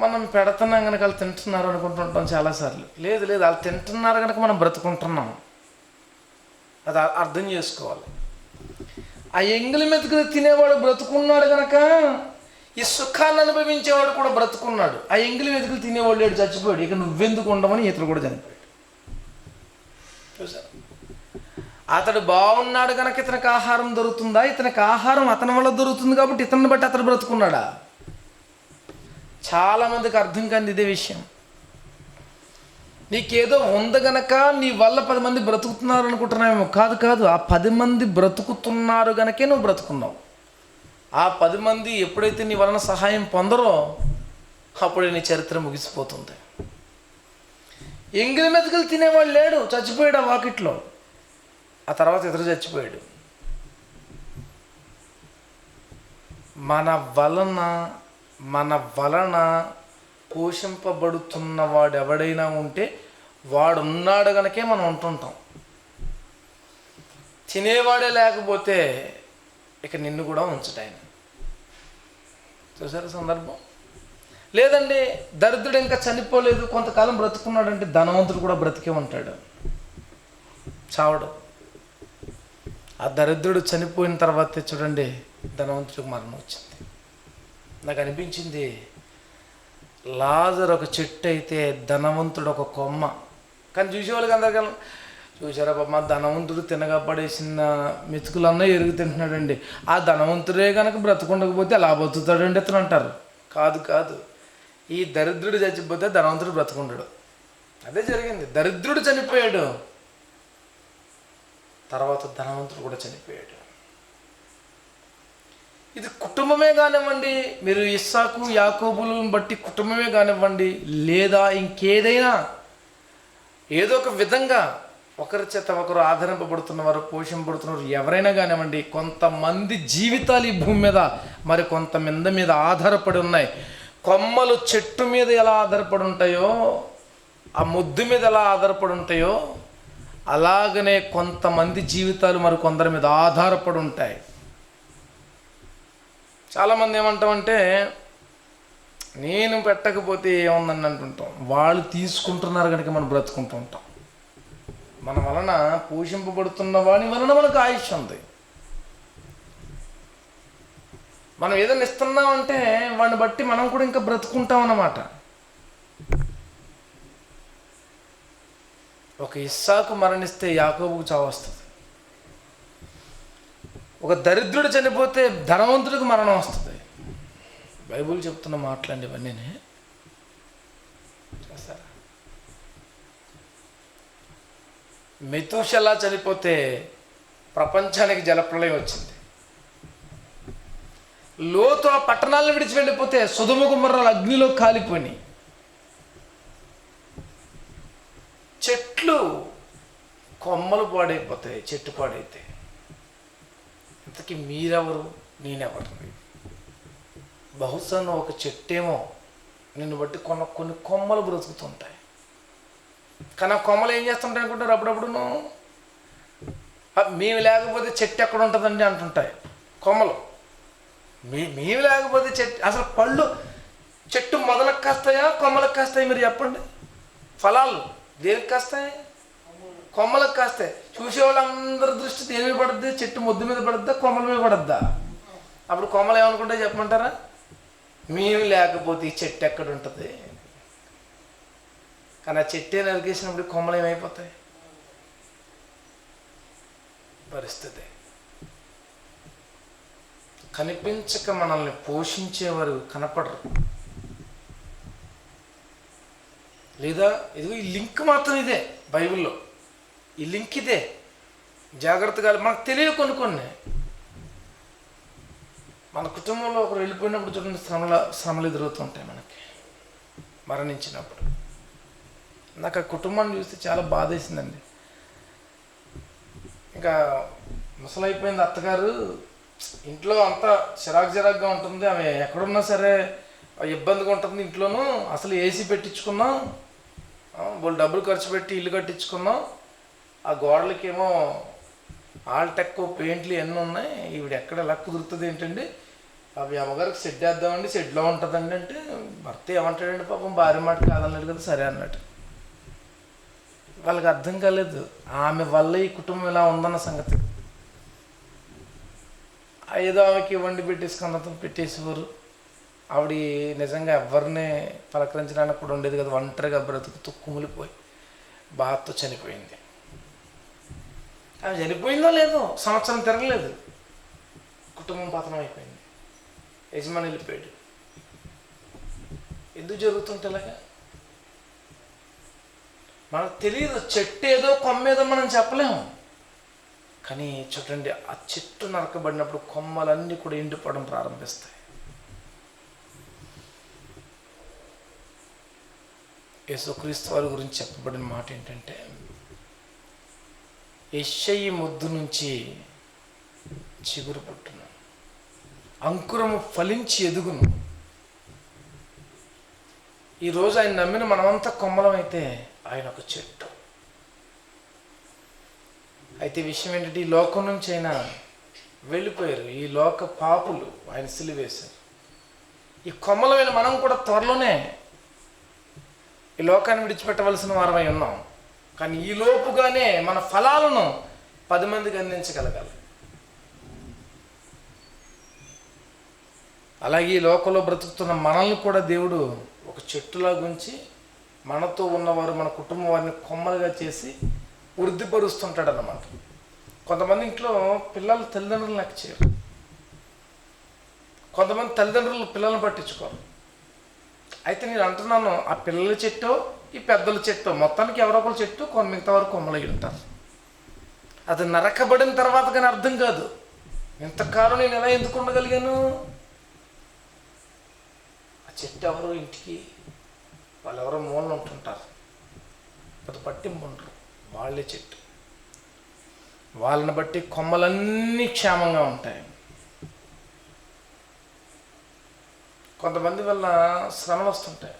మనం పెడుతున్నాం కనుక వాళ్ళు తింటున్నారు అనుకుంటుంటాం చాలాసార్లు. లేదు లేదు, వాళ్ళు తింటున్నారు కనుక మనం బ్రతుకుంటున్నాం. అది అర్థం చేసుకోవాలి. ఆ ఎంగిలి మెతుకులు తినేవాడు బ్రతుకున్నాడు కనుక ఈ సుఖాన్ని అనుభవించేవాడు కూడా బ్రతుకున్నాడు. ఆ ఎంగిలి మెతుకులు తినేవాడు లేడు, చచ్చిపోయాడు. ఇక నువ్వెందుకు ఉండమని ఇతడు కూడా చనిపోయాడు. చూసారు, అతడు బాగున్నాడు కనుక ఇతనికి ఆహారం దొరుకుతుందా? ఇతనికి ఆహారం అతని వల్ల దొరుకుతుంది కాబట్టి ఇతన్ని బట్టి అతడు బ్రతుకున్నాడా? చాలామందికి అర్థం కాని ఇదే విషయం. నీకేదో ఉంది గనక నీ వల్ల 10 మంది బ్రతుకుతున్నారు అనుకుంటున్నావేమో. కాదు కాదు, ఆ 10 మంది బ్రతుకుతున్నారు గనకే నువ్వు బ్రతుకున్నావు. ఆ 10 మంది ఎప్పుడైతే నీ వలన సహాయం పొందరో అప్పుడే నీ చరిత్ర ముగిసిపోతుంది. ఎంగిలి మెతుకులు తినేవాడు లేడు, చచ్చిపోయాడు ఆ వాకిట్లో. ఆ తర్వాత ఇతరు చచ్చిపోయాడు. మన వలన పోషింపబడుతున్న వాడు ఎవడైనా ఉంటే వాడున్నాడు కనుకే మనం ఉంటుంటాం. తినేవాడే లేకపోతే ఇక నిన్ను కూడా ఉంచుతాయన. చూసారు సందర్భం. లేదండి, దరిద్రుడు ఇంకా చనిపోలేదు, కొంతకాలం బ్రతుకున్నాడంటే ధనవంతుడు కూడా బ్రతికే ఉంటాడు, చావడు. ఆ దరిద్రుడు చనిపోయిన తర్వాత చూడండి ధనవంతుడికి మరణం వచ్చింది. నాకు అనిపించింది, లాజరు ఒక చెట్టు అయితే ధనవంతుడు ఒక కొమ్మ. కానీ చూసేవాళ్ళకి అందరికీ చూసారా బాబా, ధనవంతుడు తినగా పడేసిన మెతుకులన్నా ఎరుగు తింటున్నాడండి, ఆ ధనవంతుడే కనుక బ్రతుకుండకపోతే అలా బతుకుతాడండి అతను అంటారు. కాదు కాదు, ఈ దరిద్రుడు చచ్చిపోతే ధనవంతుడు బ్రతుకుంటాడు. అదే జరిగింది. దరిద్రుడు చనిపోయాడు, తర్వాత ధనవంతుడు కూడా చనిపోయాడు. ఇది కుటుంబమే కానివ్వండి, మీరు ఇస్సాకు యాకోబులను బట్టి కుటుంబమే కానివ్వండి, లేదా ఇంకేదైనా ఏదో ఒక విధంగా ఒకరి చేత ఒకరు ఆదరింపబడుతున్నవారు, పోషింపబడుతున్నారు ఎవరైనా కానివ్వండి, కొంతమంది జీవితాలు ఈ భూమి మీద మరి కొంతమంది మీద ఆధారపడి ఉన్నాయి. కొమ్మలు చెట్టు మీద ఎలా ఆధారపడి ఉంటాయో, ఆ ముద్దు మీద ఎలా ఆధారపడి ఉంటాయో, అలాగనే కొంతమంది జీవితాలు మరి కొందరి మీద ఆధారపడి ఉంటాయి. చాలామంది ఏమంటామంటే, నేను పెట్టకపోతే ఏముందని అంటుంటాం. వాళ్ళు తీసుకుంటున్నారు కనుక మనం బ్రతుకుంటూ ఉంటాం. మన వలన పోషింపబడుతున్న వాడి వలన మనకు ఆయుష్ ఉంది. మనం ఏదైనా ఇస్తున్నామంటే వాడిని బట్టి మనం కూడా ఇంకా బ్రతుకుంటాం అన్నమాట. ఒక ఇస్సాకు మరణిస్తే యాకోబుకు చావు వస్తుంది. ఒక దరిద్రుడు చనిపోతే ధనవంతుడికి మరణం వస్తుంది. బైబిల్ చెప్తున్న మాటలండి ఇవన్నీ. చేస్తారా? మెతూషెలా చనిపోతే ప్రపంచానికి జలప్రళయం వచ్చింది. లోతు ఆ పట్టణాలను విడిచి వెళ్ళిపోతే సొదొమ గొమొర్రాలు అగ్నిలో కాలిపోయి, చెట్లు కొమ్మలు పాడైపోతాయి చెట్టు పాడైతే. ఇంతకీ మీరెవరు, నేనెవరు? బహుశా ఒక చెట్టేమో నిన్ను బట్టి కొన్ని కొమ్మలు బ్రతుకుతుంటాయి. కానీ ఆ కొమ్మలు ఏం చేస్తుంటాయి అనుకుంటారు? అప్పుడప్పుడు మేము లేకపోతే చెట్టు ఎక్కడ ఉంటుందండి అంటుంటాయి కొమ్మలు. మేము లేకపోతే చెట్టు, అసలు పళ్ళు చెట్టు మొదలకు కాస్తాయా కొమ్మలకు కాస్తాయి? మీరు చెప్పండి. ఫలాలు దేనికి కాస్తాయి? కొమ్మలకు కాస్తాయి. చూసేవాళ్ళందరి దృష్టి దేని మీద పడుద్ది? చెట్టు మొద్దు మీద పడుద్దా, కొమ్మల మీద పడుద్దా? అప్పుడు కొమ్మలు ఏమనుకుంటాయి చెప్పమంటారా? మేము లేకపోతే ఈ చెట్టు ఎక్కడ ఉంటుంది? కానీ ఆ చెట్టే నరికేసినప్పుడు కొమ్మలు ఏమైపోతాయి? పరిస్థితి. కనిపించక మనల్ని పోషించేవారు కనపడరు. లేదా ఇదిగో ఈ లింక్ మాత్రం ఇదే బైబిల్లో, ఈ లింక్ ఇదే. జాగ్రత్తగా మనకు తెలియదు కొన్ని. మన కుటుంబంలో ఒకరు వెళ్ళిపోయినప్పుడు చూడండి, శ్రమలు ఎదురవుతుంటాయి మనకి. మరణించినప్పుడు నాకు ఆ కుటుంబాన్ని చూస్తే చాలా బాధ వేసిందండి. ఇంకా ముసలైపోయింది అత్తగారు, ఇంట్లో అంతా చిరాకుగా ఉంటుంది. ఆమె ఎక్కడున్నా సరే ఇబ్బందిగా ఉంటుంది ఇంట్లోనూ. అసలు ఏసీ పెట్టించుకున్నాం, వాళ్ళు డబ్బులు ఖర్చు పెట్టి ఇల్లు కట్టించుకున్నాం, ఆ గోడలకేమో ఆల్టెక్ పెయింట్లు ఎన్ని ఉన్నాయి, ఈవిడ ఎక్కడ ఎలా కుదురుతుంది ఏంటండి? అవి అమ్మగారికి షెడ్ వేద్దామండి, షెడ్లో ఉంటుందండి అంటే, భర్త ఏమంటాడండి పాపం, భార్య మాట కాదన్నాడు కదా, సరే అన్నట్టు. వాళ్ళకి అర్థం కాలేదు ఆమె వల్ల ఈ కుటుంబం ఇలా ఉందన్న సంగతి. ఏదో ఆమెకి వండి పెట్టేసుకున్నంత పెట్టేసేవారు. ఆవిడ నిజంగా ఎవరిని పలకరించడానికి కూడా ఉండేది కదా, ఒంటరిగా బ్రతుకుతూ కుమిలిపోయి బాధతో చనిపోయింది. ఆమె చనిపోయిందో లేదో సంవత్సరం తిరగలేదు, కుటుంబం పతనం అయిపోయింది, యజమాని వెళ్ళిపోయాడు. ఎందుకు జరుగుతుంటే ఇలాగా? మనకు తెలియదు. చెట్టు ఏదో కొమ్మేదో మనం చెప్పలేము. కానీ చూడండి, ఆ చెట్టు నరకబడినప్పుడు కొమ్మలన్నీ కూడా ఎండిపోవడం ప్రారంభిస్తాయి. యేసుక్రీస్తు వారి గురించి చెప్పబడిన మాట ఏంటంటే, యెషయి మొద్దు నుంచి చిగురు పుట్టును, అంకురము ఫలించి ఎదుగును. ఈరోజు ఆయన నమ్మిన మనమంతా కొమ్మలం అయితే ఆయన ఒక చెట్టు. అయితే విషయం ఏంటంటే, ఈ లోకం నుంచి అయినా వెళ్ళిపోయారు, ఈ లోక పాపులు ఆయన సిలువేశారు. ఈ కొమ్మలమైన మనం కూడా త్వరలోనే ఈ లోకాన్ని విడిచిపెట్టవలసిన వారమై ఉన్నాం. కానీ ఈ లోపుగానే మన ఫలాలను 10 మందికి అందించగలగాలి. అలాగే ఈ లోకంలో బ్రతుకుతున్న మనల్ని కూడా దేవుడు ఒక చెట్టులా గుంచి మనతో ఉన్నవారు, మన కుటుంబం వారిని కొమ్మలుగా చేసి వృద్ధిపరుస్తుంటాడు అన్నమాట. కొంతమంది ఇంట్లో పిల్లలు తల్లిదండ్రులు లెక్క చేయరు, కొంతమంది తల్లిదండ్రులు పిల్లల్ని పట్టించుకోరు. అయితే నేను అంటున్నాను, ఆ పిల్లల చెట్టు ఈ పెద్దల చెట్టు మొత్తానికి ఎవరో ఒకరు చెట్టు, మిగతా వారు కొమ్మలు ఉంటారు. అది నరకబడిన తర్వాత కానీ అర్థం కాదు, ఇంతకాలం నేను ఎలా ఎందుకు ఉండగలిగాను? ఆ చెట్టు ఎవరో ఇంటికి వాళ్ళు ఎవరో మూలన ఉంటుంటారు, అది పట్టింపు ఉండరు, వాళ్ళే చెట్టు. వాళ్ళని బట్టి కొమ్మలన్నీ క్షేమంగా ఉంటాయి. కొంతమంది వల్ల శ్రమలు వస్తుంటాయి,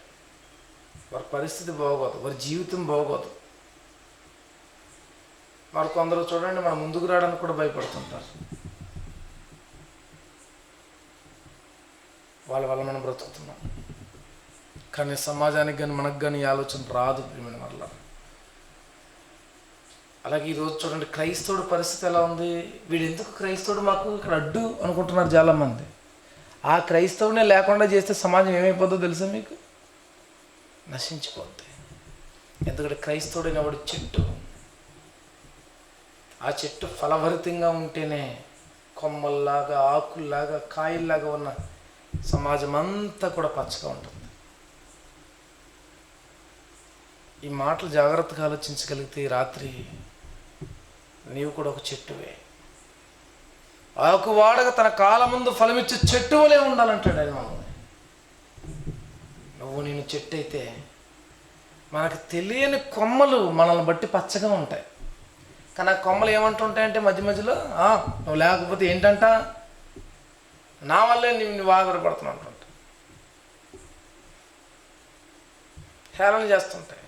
వారి పరిస్థితి బాగోదు, వారి జీవితం బాగోదు. మరి కొందరు చూడండి, మనం ముందుకు రావడానికి కూడా భయపడుతుంటారు. వాళ్ళ వల్ల మనం బ్రతుకుతున్నాం. కానీ సమాజానికి కానీ మనకు కానీ ఈ ఆలోచన రాదు ప్రియమైన వల్ల. అలాగే ఈరోజు చూడండి, క్రైస్తవుడు పరిస్థితి ఎలా ఉంది? వీడు ఎందుకు క్రైస్తవుడు మాకు ఇక్కడ అడ్డు అనుకుంటున్నారు చాలామంది. ఆ క్రైస్తవునే లేకుండా చేస్తే సమాజం ఏమైపోతుందో తెలుసా మీకు? నశించిపోద్ది. ఎందుకంటే క్రైస్తవుడైన వాడు చెట్టు. ఆ చెట్టు ఫలభరితంగా ఉంటేనే కొమ్మల్లాగా, ఆకుల్లాగా, కాయల్లాగా ఉన్న సమాజం అంతా కూడా పచ్చగా ఉంటుంది. ఈ మాటలు జాగ్రత్తగా ఆలోచించగలిగితే ఈ రాత్రి నీవు కూడా ఒక చెట్టువే. ఆకు వాడక తన కాలం ముందు ఫలమిచ్చే చెట్టు వలే ఉండాలంటాడు ఆయన మనల్ని. నువ్వు నేను చెట్టు అయితే మనకు తెలియని కొమ్మలు మనల్ని బట్టి పచ్చగా ఉంటాయి. కానీ ఆ కొమ్మలు ఏమంటుంటాయంటే మధ్య మధ్యలో నువ్వు లేకపోతే ఏంటంట, నా వల్లే నువ్వు ఆధారపడుతున్నావు అంటుంటా, హేళన చేస్తుంటాయి.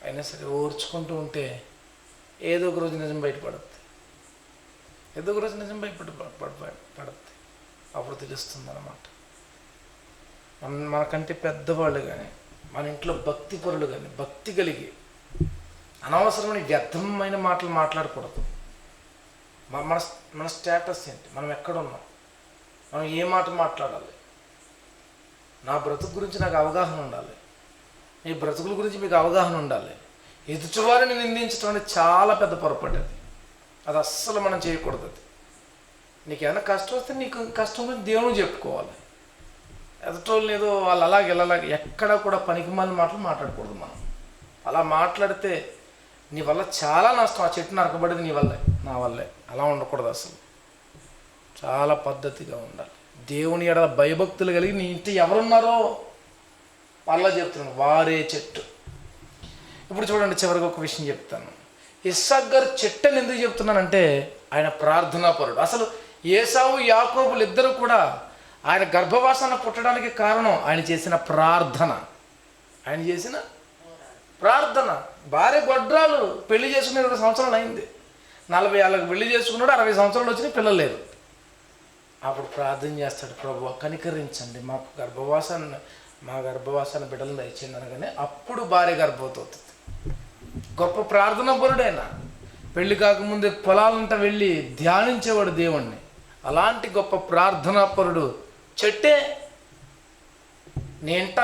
అయినా సరే ఓర్చుకుంటూ ఉంటే ఏదో ఒక రోజు నిజం బయటపడుద్ది, ఏదో ఒక రోజు నిజం పడుద్ది. అప్పుడు తెలుస్తుంది అన్నమాట. మనకంటే పెద్దవాళ్ళు కానీ, మన ఇంట్లో భక్తి పరులు కానీ, భక్తి కలిగి అనవసరమైన వ్యర్థమైన మాటలు మాట్లాడకూడదు. మన స్టేటస్ ఏంటి, మనం ఎక్కడున్నాం, మనం ఏ మాట మాట్లాడాలి, నా బ్రతుకు గురించి నాకు అవగాహన ఉండాలి, మీ బ్రతుకుల గురించి మీకు అవగాహన ఉండాలి. ఎదుటివారిని నిందించడం అనేది చాలా పెద్ద పొరపాటు. అది అస్సలు మనం చేయకూడదు. అది నీకు ఏమైనా కష్టం వస్తే నీకు కష్టం గురించి దేవునికి చెప్పుకోవాలి. ఎదుటోళ్ళని ఏదో వాళ్ళు అలాగే ఎక్కడ కూడా పనికిమాలిన మాటలు మాట్లాడకూడదు. మనం అలా మాట్లాడితే నీ వల్ల చాలా నష్టం. ఆ చెట్టు నరకబడేది నీ వల్లే, నా వల్లే. అలా ఉండకూడదు. అసలు చాలా పద్ధతిగా ఉండాలి. దేవుని ఎడల భయభక్తులు కలిగి నీ ఇంటి ఎవరున్నారో వాళ్ళ చెప్తున్నాను, వారే చెట్టు. ఇప్పుడు చూడండి, చివరికి ఒక విషయం చెప్తాను. ఇస్సాకు గారు చెట్టు అని ఎందుకు చెప్తున్నానంటే ఆయన ప్రార్థనాపరుడు. అసలు ఏసావు యాకోబులు ఇద్దరు కూడా ఆయన గర్భవాసన పుట్టడానికి కారణం ఆయన చేసిన ప్రార్థన. ఆయన చేసిన ప్రార్థన. భార్య గొడ్రాలు పెళ్లి చేసుకుని 20 సంవత్సరాలు అయింది. 40 ఏళ్ళకి పెళ్లి చేసుకున్నాడు, 60 సంవత్సరాలు వచ్చినాయి, పిల్లలు లేరు. అప్పుడు ప్రార్థన చేస్తాడు, ప్రభువా కనికరించండి, మా గర్భవాసాన్ని బిడ్డలను దయచేయండి అనగానే అప్పుడు భార్య గర్భవతి అవుతుంది. గొప్ప ప్రార్థన పరుడైన, పెళ్లి కాకముందే పొలాలంట వెళ్ళి ధ్యానించేవాడు దేవుణ్ణి. అలాంటి గొప్ప ప్రార్థనా పరుడు చెట్టే. నేంట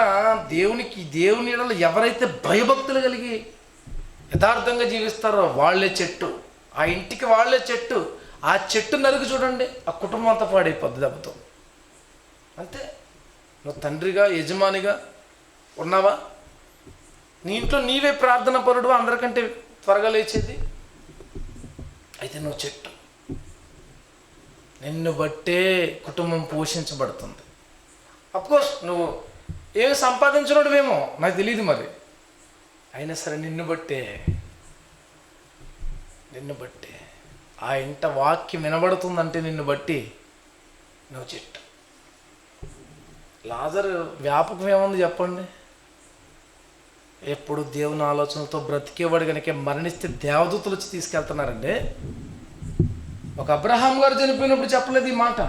దేవుని ఎడల ఎవరైతే భయభక్తులు కలిగి యథార్థంగా జీవిస్తారో వాళ్ళే చెట్టు, ఆ ఇంటికి వాళ్ళే చెట్టు. ఆ చెట్టు నరికి చూడండి, ఆ కుటుంబం అంతా పాడైపోద్ది దెబ్బతో. అంతే. నువ్వు తండ్రిగా యజమానిగా ఉన్నావా? నీ ఇంట్లో నీవే ప్రార్థన పరుడు, అందరికంటే త్వరగా లేచేది అయితే నువ్వు చెట్టు. నిన్ను బట్టే కుటుంబం పోషించబడుతుంది. అఫ్కోర్స్ నువ్వు ఏమి సంపాదించినోడువేమో నాకు తెలియదు మరి, అయినా సరే నిన్ను బట్టే ఆ ఇంట వాక్యం వినబడుతుందంటే నిన్ను బట్టి నువ్వు చెట్టు. లాజరు వ్యాపకం ఏముంది చెప్పండి? ఎప్పుడు దేవుని ఆలోచనలతో బ్రతికేవాడు కనుక మరణిస్తే దేవదూతలు వచ్చి తీసుకెళ్తున్నారండి. ఒక అబ్రహాం గారు చనిపోయినప్పుడు చెప్పలేదు ఈ మాట.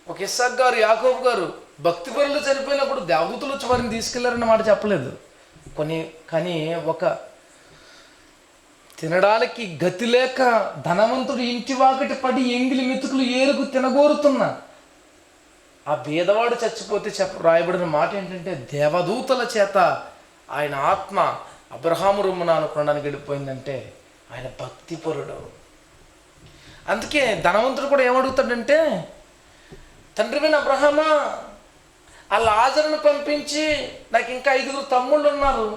ఒక ఇస్సాకు గారు, యాకోబు గారు భక్తి పరులు చనిపోయినప్పుడు దేవదూతలు వచ్చి వారిని తీసుకెళ్లారన్న మాట చెప్పలేదు. కానీ ఒక తినడానికి గతి లేక ధనవంతుడు ఇంటి వాకటి పడి ఎంగిలి మెతుకులు ఏరుకు తినగోరుతున్నా ఆ బీదవాడు చచ్చిపోతే రాయబడిన మాట ఏంటంటే దేవదూతల చేత ఆయన ఆత్మ అబ్రహాము రొమ్మున అనుకోవడానికి వెళ్ళిపోయిందంటే ఆయన భక్తిపరుడు. అందుకే ధనవంతుడు కూడా ఏమడుగుతాడంటే, తండ్రివైన అబ్రహామా, ఆ లాజరును పంపించి నాకు ఇంకా 5 తమ్ముళ్ళు ఉన్నారు,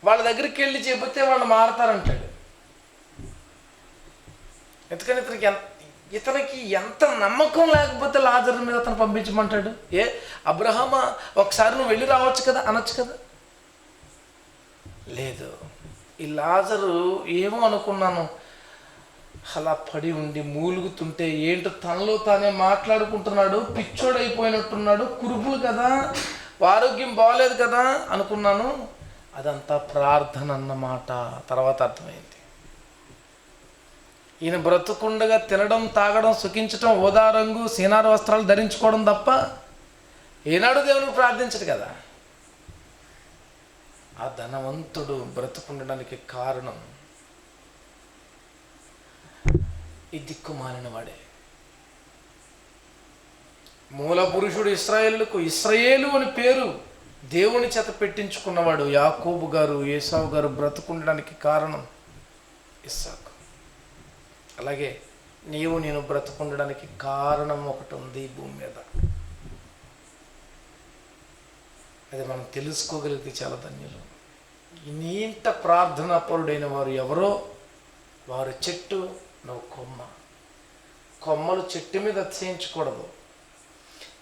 వాళ్ళ దగ్గరికి వెళ్ళి చెబితే వాళ్ళు మారతారంటాడు. ఎందుకని ఇతనికి ఎంత నమ్మకం లేకపోతే లాజరు మీద అతను పంపించమంటాడు? అబ్రహామా ఒకసారి నువ్వు వెళ్ళి రావచ్చు కదా అనొచ్చు కదా. లేదు, ఈ లాజరు ఏమో అనుకున్నాను, అలా పడి ఉండి మూలుగుతుంటే ఏంటో తనలో తానే మాట్లాడుకుంటున్నాడు, పిచ్చోడైపోయినట్టున్నాడు, కురుపులు కదా, ఆరోగ్యం బాగలేదు కదా అనుకున్నాను. అదంతా ప్రార్థన అన్నమాట. తర్వాత అర్థమైంది, ఈయన బ్రతుకుండగా తినడం, తాగడం, సుఖించడం, ఓదా రంగు సీనారు వస్త్రాలు ధరించుకోవడం తప్ప ఏనాడు దేవునికి ప్రార్థించడు కదా. ఆ ధనవంతుడు బ్రతుకుండడానికి కారణం ఈ దిక్కుమాలిన వాడే. మూల పురుషుడు ఇశ్రాయేలు అని పేరు దేవుని చేత పెట్టించుకున్నవాడు యాకోబు గారు, ఏసావు గారు బ్రతుకుండడానికి కారణం ఇస్సాకు. అలాగే నేను బ్రతుకుండడానికి కారణం ఒకటి ఉంది ఈ భూమి మీద. అది మనం తెలుసుకోగలిగితే చాలా ధన్యులు. నీ ఇంట ప్రార్థనా పరుడైన వారు ఎవరో వారు చెట్టు, నువ్వు కొమ్మ. కొమ్మలు చెట్టు మీద అతిశయించకూడదు.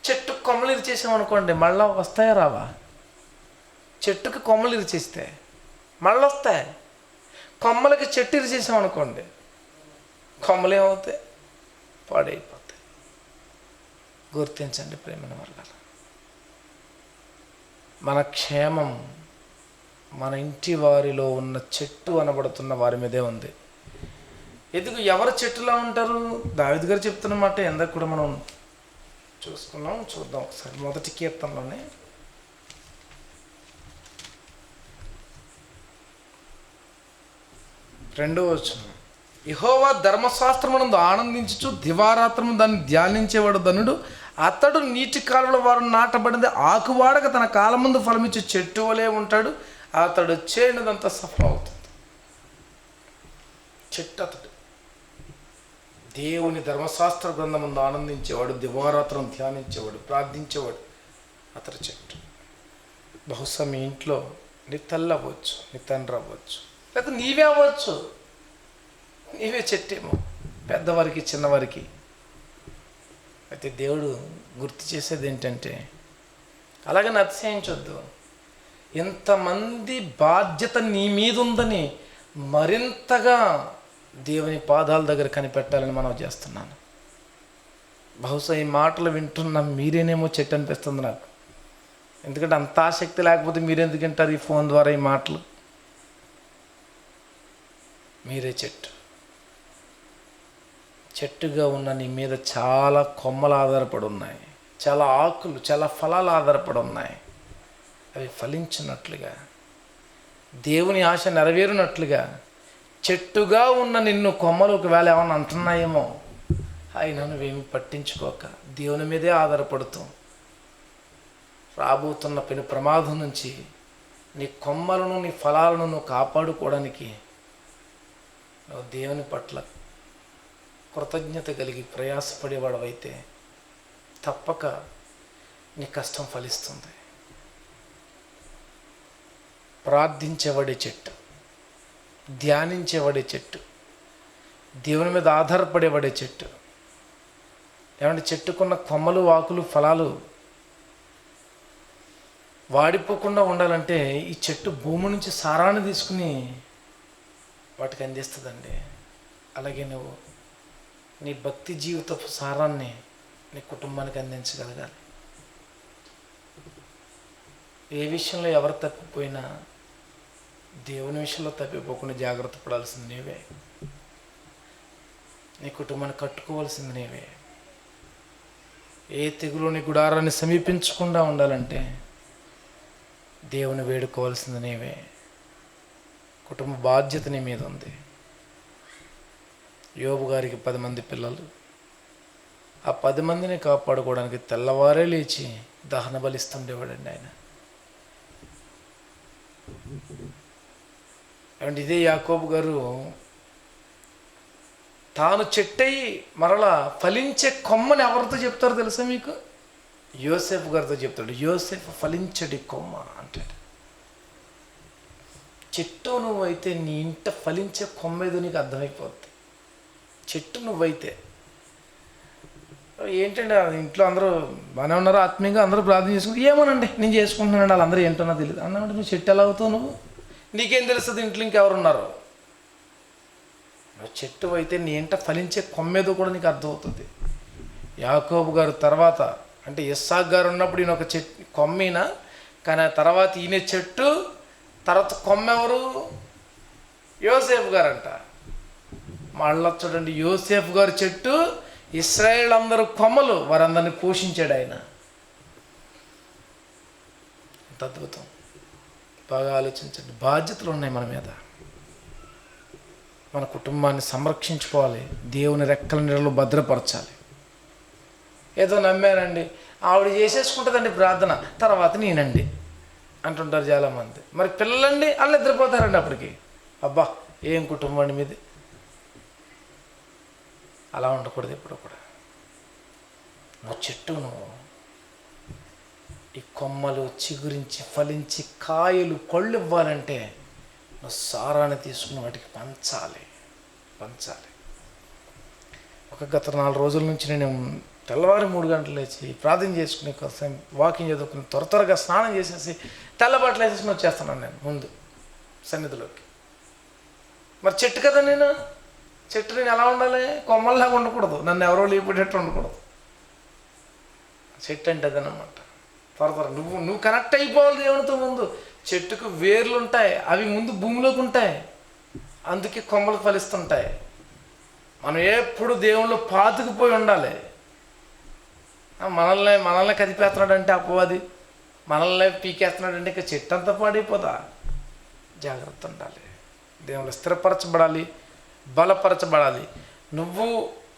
చెట్టు కొమ్మలు ఇరిచేసామనుకోండి, మళ్ళీ వస్తాయా రావా? చెట్టుకి కొమ్మలు ఇరిచేస్తే మళ్ళీ వస్తాయి. కొమ్మలకి చెట్టు ఇరిచేసామనుకోండి, కొమ్మలు ఏమవుతాయి? పాడైపోతాయి. గుర్తించండి ప్రేమన వల్ల. మన క్షేమం మన ఇంటి వారిలో ఉన్న చెట్టు అనబడుతున్న వారి మీదే ఉంది. ఎందుకు ఎవరు చెట్టులా ఉంటారు? దావీదు గారు చెప్తున్నమాట ఎందాక కూడా మనం చూసుకున్నాం. చూద్దాం ఒకసారి. మొదటి కీర్తనలోనే 2వ వచనం, యెహోవా ధర్మశాస్త్రమునందు ఆనందించుచు దివారాత్రము దాన్ని ధ్యానించేవాడు ధనుడు. అతడు నీటి కాలువల వారు నాటబడింది ఆకువాడక తన కాలం ముందు ఫలమిచ్చి చెట్టు వలె ఉంటాడు. అతడు చేయనిదంతా సఫలం అవుతుంది. చెట్టు అతడు. దేవుని ధర్మశాస్త్ర గ్రంథం ముందు ఆనందించేవాడు, దివారాత్రం ధ్యానించేవాడు, ప్రార్థించేవాడు, అతడు చెట్టు. బహుశా మీ ఇంట్లో నీ తల్లి అవ్వచ్చు, నీ తండ్రి అవ్వచ్చు, లేకపోతే నీవే అవ్వచ్చు. నీవే చెట్టేమో, పెద్దవారికి చిన్నవారికి. అయితే దేవుడు గుర్తు చేసేది ఏంటంటే, అలాగని అతిశయించొద్దు. ఇంతమంది బాధ్యత నీ మీద ఉందని మరింతగా దేవుని పాదాల దగ్గర కనిపెట్టాలని మనం చేస్తున్నాను. బహుశా ఈ మాటలు వింటున్న మీరేనేమో చెట్టు అనిపిస్తుంది నాకు. ఎందుకంటే అంత ఆసక్తి లేకపోతే మీరెందుకు వింటారు ఈ ఫోన్ ద్వారా ఈ మాటలు? మీరే చెట్టు. చెట్టుగా ఉన్న నీ మీద చాలా కొమ్మలు ఆధారపడి ఉన్నాయి, చాలా ఆకులు, చాలా ఫలాలు ఆధారపడి ఉన్నాయి. అవి ఫలించినట్లుగా, దేవుని ఆశ నెరవేరినట్లుగా చెట్టుగా ఉన్న నిన్ను కొమ్మలు ఒకవేళ ఏమన్నా అంటున్నాయేమో, అయినా నువ్వేమి పట్టించుకోక దేవుని మీదే ఆధారపడుతూ రాబోతున్న పెను ప్రమాదం నుంచి నీ కొమ్మలను, నీ ఫలాలను నువ్వు కాపాడుకోవడానికి నువ్వు దేవుని పట్ల కృతజ్ఞత కలిగి ప్రయాసపడేవాడవైతే తప్పక నీ కష్టం ఫలిస్తుంది. ప్రార్థించేవాడే చెట్టు, ధ్యానించేవాడే చెట్టు, దేవుని మీద ఆధారపడేవాడే చెట్టు. ఏమంటే చెట్టుకున్న కొమ్మలు, ఆకులు, ఫలాలు వాడిపోకుండా ఉండాలంటే ఈ చెట్టు భూమి నుంచి సారాన్ని తీసుకుని వాటికి అందిస్తుందండి. అలాగే నువ్వు నీ భక్తి జీవితపు సారాన్ని నీ కుటుంబానికి అందించగలగాలి. ఏ విషయంలో ఎవరు తప్పిపోయినా దేవుని విషయంలో తప్పిపోకుండా జాగ్రత్త పడాల్సింది నీవే. నీ కుటుంబాన్ని కట్టుకోవాల్సింది నీవే. ఏ తెగులు నీ గుడారాన్ని సమీపించకుండా ఉండాలంటే దేవుని వేడుకోవాల్సింది నీవే. కుటుంబ బాధ్యత నీ మీద ఉంది. యోబు గారికి 10 మంది పిల్లలు. ఆ 10 మందిని కాపాడుకోవడానికి తెల్లవారే లేచి దహన బలిస్తుండేవాడండి ఆయన. అండ్ ఇదే యాకోబు గారు తాను చెట్టయి మరలా ఫలించే కొమ్మని ఎవరితో చెప్తారో తెలుసా మీకు? యోసేపు గారితో చెప్తాడు. యోసేపు ఫలించడి కొమ్మ అంటాడు. చెట్టు నువ్వైతే నీ ఇంట ఫలించే కొమ్మ ఏదో నీకు అర్థమైపోద్ది. చెట్టు నువ్వైతే ఏంటంటే ఇంట్లో అందరూ బాగానే ఉన్నారు, ఆత్మీయంగా అందరూ ప్రార్థన చేసుకుంటారు. ఏమోనండి నేను చేసుకుంటున్నానండి, వాళ్ళందరూ ఏంటన్నా తెలియదు అన్నమాట. నువ్వు చెట్టు ఎలా అవుతావు? నువ్వు నీకేం తెలుస్తుంది ఇంట్లో ఇంకెవరున్నారు? నువ్వు చెట్టు అయితే నీ ఇంట ఫలించే కొమ్మేదో కూడా నీకు అర్థమవుతుంది. యాకోబు గారు తర్వాత అంటే ఇస్సాకు గారు ఉన్నప్పుడు ఈయన ఒక చెట్టు కొమ్మిన, కానీ ఆ తర్వాత ఈయన చెట్టు, తర్వాత కొమ్మెవరు? యోసేపు గారంట. మళ్ళా చూడండి, యోసేపు గారు చెట్టు, ఇశ్రాయేల్ అందరూ కొమ్మలు, వారందరినీ పోషించాడు ఆయన. ఎంత అద్భుతం! బాగా ఆలోచించండి. బాధ్యతలు ఉన్నాయి మన మీద. మన కుటుంబాన్ని సంరక్షించుకోవాలి, దేవుని రెక్కల నీడలో భద్రపరచాలి. ఏదో నమ్మానండి, ఆవిడ చేసేసుకుంటుందండి ప్రార్థన, తర్వాత నేనండి అంటుంటారు చాలామంది. మరి పిల్లలండి వాళ్ళు నిద్రపోతారండి అప్పటికి. అబ్బా ఏం కుటుంబం అండి మీది. అలా ఉండకూడదు ఎప్పుడు కూడా. నువ్వు చెట్టు, నువ్వు ఈ కొమ్మలు చిగురించి ఫలించి కాయలు పళ్ళు ఇవ్వాలంటే నువ్వు సారాన్ని తీసుకుని వాటికి పంచాలి. పంచాలి. గత 4 రోజుల నుంచి నేను తెల్లవారి 3 గంటలు లేచి ప్రార్థన చేసుకుని కోసం వాకింగ్ చదువుకుని త్వరగా స్నానం చేసేసి తెల్లబట్టలు వేసేసి వచ్చేస్తున్నాను నేను ముందు సన్నిధిలోకి. మరి చెట్టు కదా నేను ఎలా ఉండాలి? కొమ్మల్లాగా ఉండకూడదు, నన్ను ఎవరో లేపేటట్టు ఉండకూడదు. చెట్టు అంటే అదనమాట. నువ్వు కనెక్ట్ అయిపోవాలి దేవునితో. ముందు చెట్టుకు వేర్లు ఉంటాయి, అవి ముందు భూమిలోకి ఉంటాయి, అందుకే కొమ్మలు ఫలిస్తుంటాయి. మనం ఎప్పుడు దేవుళ్ళు పాతుకుపోయి ఉండాలి. మనల్ని కదిపేస్తున్నాడంటే అపవాది, మనల్ని పీకేస్తున్నాడంటే ఇక చెట్టు అంతా పాడైపోదా. జాగ్రత్త ఉండాలి. దేవుళ్ళు స్థిరపరచబడాలి, బలపరచబడాలి. నువ్వు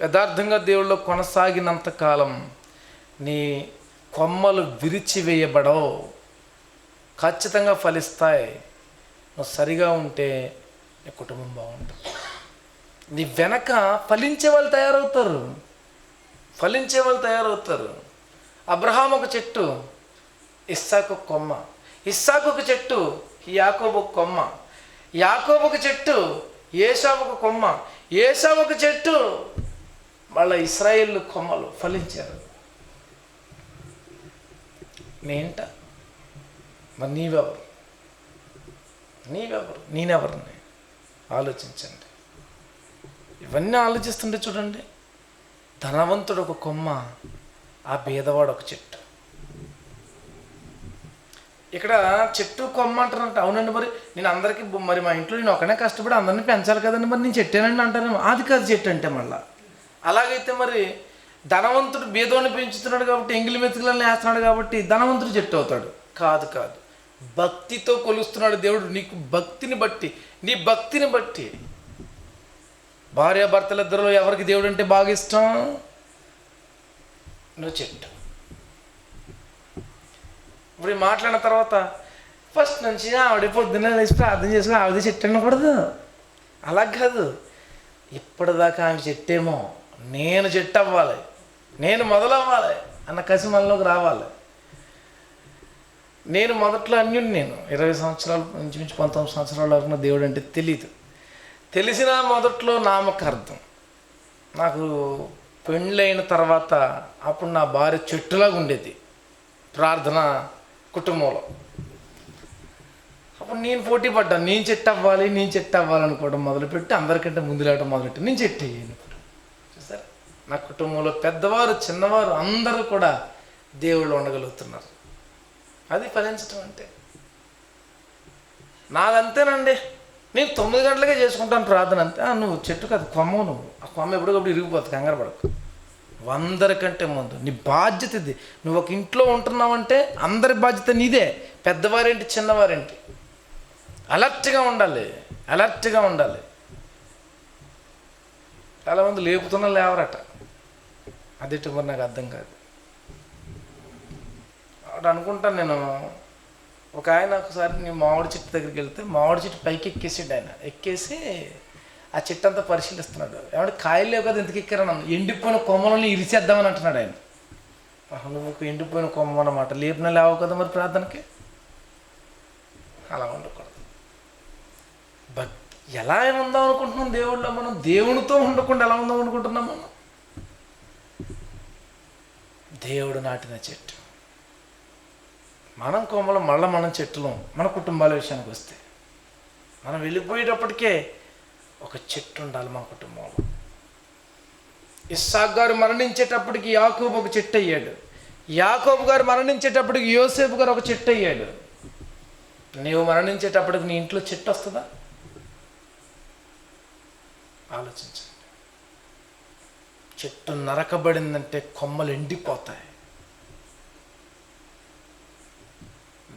యథార్థంగా దేవుళ్ళు కొనసాగినంత కాలం నీ కొమ్మలు విరిచివేయబడవు, ఖచ్చితంగా ఫలిస్తాయి. నువ్వు సరిగా ఉంటే నీ కుటుంబం బాగుంటుంది. నీ వెనక ఫలించే వాళ్ళు తయారవుతారు. అబ్రహాం ఒక చెట్టు, ఇస్సాకు ఒక కొమ్మ. ఇస్సాకు ఒక చెట్టు, యాకోబు ఒక కొమ్మ. యాకోబు ఒక చెట్టు, ఏశావు ఒక కొమ్మ. ఏశావు ఒక చెట్టు, వాళ్ళ ఇశ్రాయేలు కొమ్మలు ఫలించారు. నేంట మరి నీవెవరు? నేనెవరిని ఆలోచించండి. ఇవన్నీ ఆలోచిస్తుంటే చూడండి, ధనవంతుడు ఒక కొమ్మ, ఆ బీదవాడు ఒక చెట్టు. ఇక్కడ చెట్టు కొమ్మ అంటారంట. అవునండి, మరి నేను అందరికీ మరి మా ఇంట్లో నేను ఒకనే కష్టపడి అందరినీ పెంచాలి కదండి, మరి నేను చెట్టేనండి అంటాను. అది కాదు చెట్టు అంటే. మళ్ళా అలాగైతే మరి ధనవంతుడు బీదోని పెంచుతున్నాడు కాబట్టి, ఎంగిలి మెతుకులను వేస్తున్నాడు కాబట్టి ధనవంతుడు చెట్టు అవుతాడు? కాదు. భక్తితో కొలుస్తున్నాడు దేవుడు. నీకు నీ భక్తిని బట్టి. భార్యాభర్తలిద్దరిలో ఎవరికి దేవుడు అంటే బాగా ఇష్టం? నువ్వు చెట్టు. ఇప్పుడు మాట్లాడిన తర్వాత ఫస్ట్ నుంచి ఆవిడ పొద్దున్న లేచి ప్రార్థన చేసుకుని ఆవిడ చెట్టు అనకూడదు. అలా కాదు. ఇప్పటిదాకా ఆమె చెట్టేమో, నేను చెట్టు అవ్వాలి, నేను మొదలవ్వాలి అన్న కసి మనలోకి రావాలి. నేను మొదట్లో అన్యుని, నేను 20 సంవత్సరాలు నుంచి 19 సంవత్సరాల వరకు దేవుడు అంటే తెలిసిన మొదట్లో నామకార్థం. నాకు పెళ్ళైన తర్వాత అప్పుడు నా భార్య చెట్టులాగా ఉండేది ప్రార్థన కుటుంబంలో. అప్పుడు నేను పోటీ పడ్డాను, నేను చెట్టు అవ్వాలనుకోవడం మొదలుపెట్టి అందరికంటే ముందు లేవడం మొదలుపెట్టి నేను చెట్టు అయ్యాను. ఇప్పుడు చూసారా, నా కుటుంబంలో పెద్దవారు చిన్నవారు అందరూ కూడా దేవుళ్ళు ఉండగలుగుతున్నారు. అది ఫలించడం అంటే. నాదంతేనండి, నేను 9 గంటలకే చేసుకుంటాను ప్రార్థన అంతే. నువ్వు చెట్టు కాదు, కొమ్మ. నువ్వు ఆ కొమ్మ ఎప్పటికప్పుడు ఇరిగిపోతుంది, కంగారు పడకు. అందరికంటే ముందు నీ బాధ్యత ఇది. నువ్వు ఒక ఇంట్లో ఉంటున్నావంటే అందరి బాధ్యత నీదే. పెద్దవారేంటి చిన్నవారేంటి, అలర్ట్గా ఉండాలి. చాలామంది లేపుతున్నా లేవరట. అదేంటి మరి నాకు అర్థం కాదు. అప్పుడు అనుకుంటాను నేను, ఒక ఆయన ఒకసారి నేను మామిడి చెట్టు దగ్గరికి వెళ్తే మామిడి చెట్టు పైకి ఎక్కేసాడు. ఆయన ఎక్కేసి ఆ చెట్టు అంతా పరిశీలిస్తున్నాడు. ఏమంటే కాయలు లేవు కదా, ఎందుకు ఎక్కారని. ఎండిపోయిన కొమ్మలని ఇరిచేద్దామని అంటున్నాడు ఆయన. నువ్వు ఎండిపోయిన కొమ్మ అన్నమాట, లేపిన లేవు కదా మరి ప్రార్థనకి. అలా ఉండకూడదు. ఎలా ఉందాం అనుకుంటున్నాం దేవుళ్ళో? మనం దేవునితో ఉండకుండా ఎలా ఉందాం అనుకుంటున్నాం? దేవుడు నాటిన చెట్టు మనం కొమ్మలు, మళ్ళీ మనం చెట్టులు. మన కుటుంబాల విషయానికి వస్తే మనం వెళ్ళిపోయేటప్పటికే ఒక చెట్టు ఉండాలి మన కుటుంబంలో. ఇస్సాకు గారు మరణించేటప్పటికి యాకోబు ఒక చెట్టు అయ్యాడు. యాకోబు గారు మరణించేటప్పటికి యోసేపు గారు ఒక చెట్టు అయ్యాడు. నీవు మరణించేటప్పటికి నీ ఇంట్లో చెట్టు వస్తుందా? ఆలోచించండి. చెట్టు నరకబడిందంటే కొమ్మలు ఎండిపోతాయి.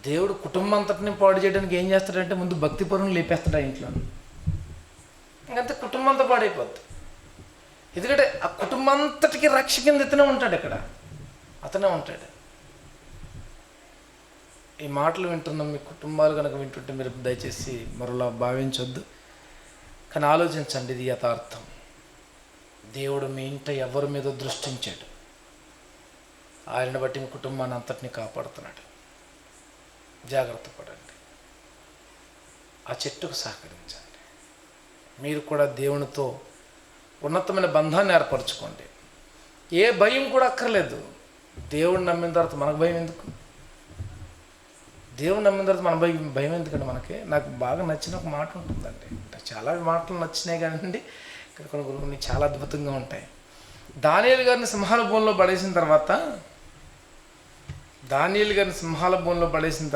దేవుడు కుటుంబం అంతటిని పాడు చేయడానికి ఏం చేస్తాడంటే ముందు భక్తి పరులను లేపేస్తాడు ఆ ఇంట్లో. ఇంకంతే కుటుంబం అంతా పాడైపోద్ది. ఎందుకంటే ఆ కుటుంబం అంతటికి రక్ష కింద అతనే ఉంటాడు. ఈ మాటలు వింటున్నాం, మీ కుటుంబాలు కనుక వింటుంటే మీరు దయచేసి మరోలా భావించొద్దు. కానీ ఆలోచించండి, ఇది యథార్థం. దేవుడు మీ ఇంట ఎవరి మీద దృష్టించాడు, ఆయన బట్టి మీ కుటుంబాన్ని అంతటిని కాపాడుతున్నాడు. జాగ్రత్త పడండి, ఆ చెట్టుకు సహకరించండి. మీరు కూడా దేవునితో ఉన్నతమైన బంధాన్ని ఏర్పరచుకోండి. ఏ భయం కూడా అక్కర్లేదు. దేవుడిని నమ్మిన తర్వాత మనకు భయం ఎందుకు? దేవుని నమ్మిన తర్వాత మన భయం ఎందుకండి మనకి? నాకు బాగా నచ్చిన ఒక మాట ఉంటుందండి. చాలా మాటలు నచ్చినాయి కానివ్వండి, ఇక్కడ కొన్ని చాలా అద్భుతంగా ఉంటాయి. దానియేలు గారిని సింహాల బోన్లో పడేసిన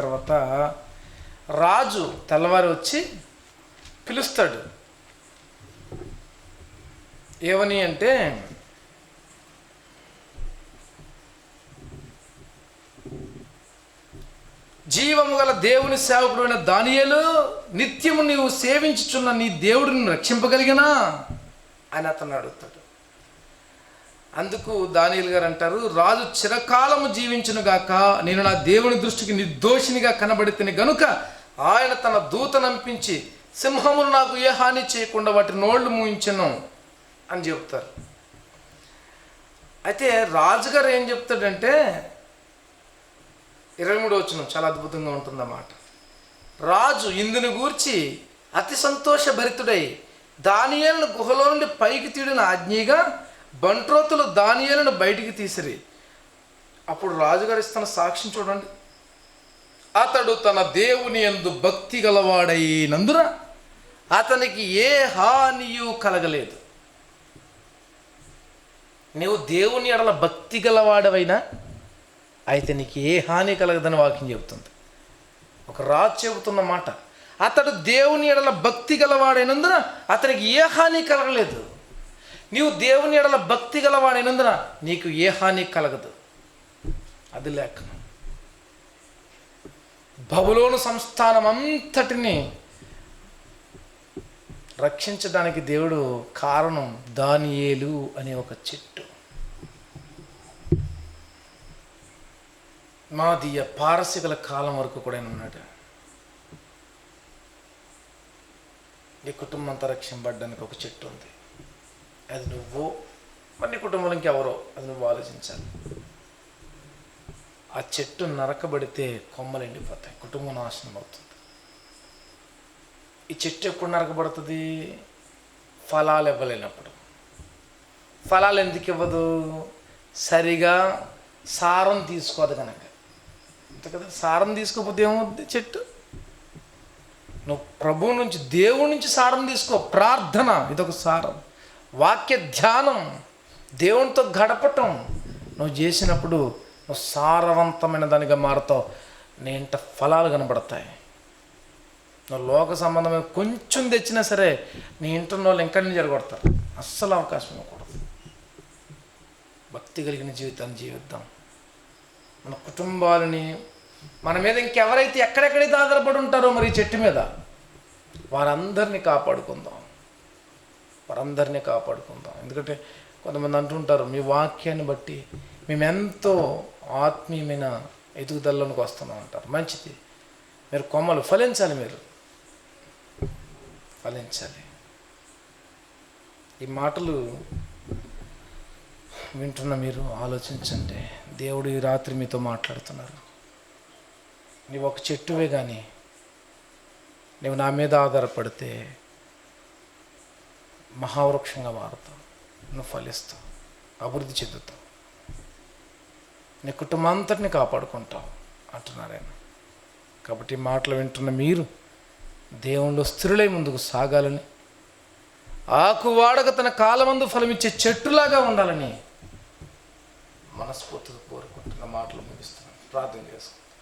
తర్వాత రాజు తెల్లవారి వచ్చి పిలుస్తాడు. ఏమని అంటే, జీవము గల దేవుని సేవకుడైన దానియేలు, నిత్యము నీవు సేవించుచున్న నీ దేవుడిని రక్షింపగలిగినా అని అతను అడుగుతాడు. అందుకు దానియేలు గారు అంటారు, రాజు చిరకాలము జీవించునుగాక, నేను నా దేవుని దృష్టికి నిర్దోషినిగా కనబడితేనే గనుక ఆయన తన దూతనంపించి సింహములు నాకు ఏ హాని చేయకుండా వాటి నోళ్లు మూయించను అని చెప్తారు. అయితే రాజుగారు ఏం చెప్తాడంటే 23వ వచనం చాలా అద్భుతంగా ఉంటుందన్నమాట. రాజు ఇందుని గూర్చి అతి సంతోషభరితుడై దానియేలును గుహలో నుండి పైకి తీడిన ఆజ్ఞగా బంట్రోతులు దానియేలును బయటికి తీసిరి. అప్పుడు రాజుగారు ఇస్తున్న సాక్ష్యం చూడండి. అతడు తన దేవుని యందు భక్తి గలవాడైనందున అతనికి ఏ హానియు కలగలేదు. నీవు దేవుని ఎడల భక్తి గలవాడవైనా అయితే నీకు ఏ హాని కలగదని వాక్యం చెబుతుంది. ఒక రాజు చెబుతున్న మాట. అతడు దేవుని ఎడల భక్తి గలవాడైనందున అతనికి ఏ హాని కలగలేదు. నీవు దేవుని ఎడల భక్తి గలవాడైనందున నీకు ఏ హాని కలగదు. అది లేఖనం. బబులోను సంస్థానం అంతటిని రక్షించడానికి దేవుడు కారణం దానియేలు అనే ఒక చెట్టు. మాదీయ పారసికుల కాలం వరకు కూడా ఉన్నాడు. నీ కుటుంబం అంతా రక్షింపబడ్డానికి ఒక చెట్టు ఉంది. అది నువ్వు, మరి నీ కుటుంబంలో ఇంకెవరో, అది నువ్వు ఆలోచించాలి. ఆ చెట్టు నరకబడితే కొమ్మలు ఎండిపోతాయి, కుటుంబం నాశనం అవుతుంది. ఈ చెట్టు ఎప్పుడు నరకబడుతుంది? ఫలాలు ఇవ్వలేనప్పుడు. ఫలాలు ఎందుకు ఇవ్వదు? సరిగా సారం తీసుకోదు కనుక. అంతే కదా, సారం తీసుకోకపోతే ఏమవుద్ది? చెట్టు. నువ్వు ప్రభువు నుంచి, దేవుడి నుంచి సారం తీసుకో. ప్రార్థన ఇదొక సారం. వాక్య ధ్యానం, దేవునితో గడపటం నువ్వు చేసినప్పుడు నువ్వు సారవంతమైన దానిగా మారుతావు. నీ ఇంట ఫలాలు కనబడతాయి. నువ్వు లోక సంబంధమైన కొంచెం తెచ్చినా సరే నీ ఇంట్లో వాళ్ళు ఇంకా జరగొడతారు. అస్సలు అవకాశం ఇవ్వకూడదు. భక్తి కలిగిన జీవితాన్ని జీవిద్దాం. మన కుటుంబాలని, మన మీద ఇంకెవరైతే ఎక్కడెక్కడైతే ఆధారపడి ఉంటారో మరి ఈ చెట్టు మీద, వారందరినీ కాపాడుకుందాం. ఎందుకంటే కొంతమంది అంటుంటారు, మీ వాక్యాన్ని బట్టి మేము ఎంతో ఆత్మీయమైన ఎదుగుదలలోనికి వస్తున్నాం అంటారు. మంచిది, మీరు కొమ్మలు ఫలించాలి, మీరు ఫలించాలి. ఈ మాటలు వింటున్న మీరు ఆలోచించండి. దేవుడు ఈ రాత్రి మీతో మాట్లాడుతున్నారు. నీవు ఒక చెట్టువే కానీ నువ్వు నా మీద ఆధారపడితే మహావృక్షంగా మారుతావు. నువ్వు ఫలిస్తావు, అభివృద్ధి చెందుతావు, నీ కుటుంబం అంతటిని కాపాడుకుంటావు అంటున్నారు ఆయన. కాబట్టి మాటలు వింటున్న మీరు దేవుళ్ళు స్థిరులై ముందుకు సాగాలని, ఆకు వాడక తన కాలమందు ఫలమిచ్చే చెట్టులాగా ఉండాలని మనస్ఫూర్తిగా కోరుకుంటున్న మాటలు ముగిస్తున్నాను. ప్రార్థన చేసుకుంటాను.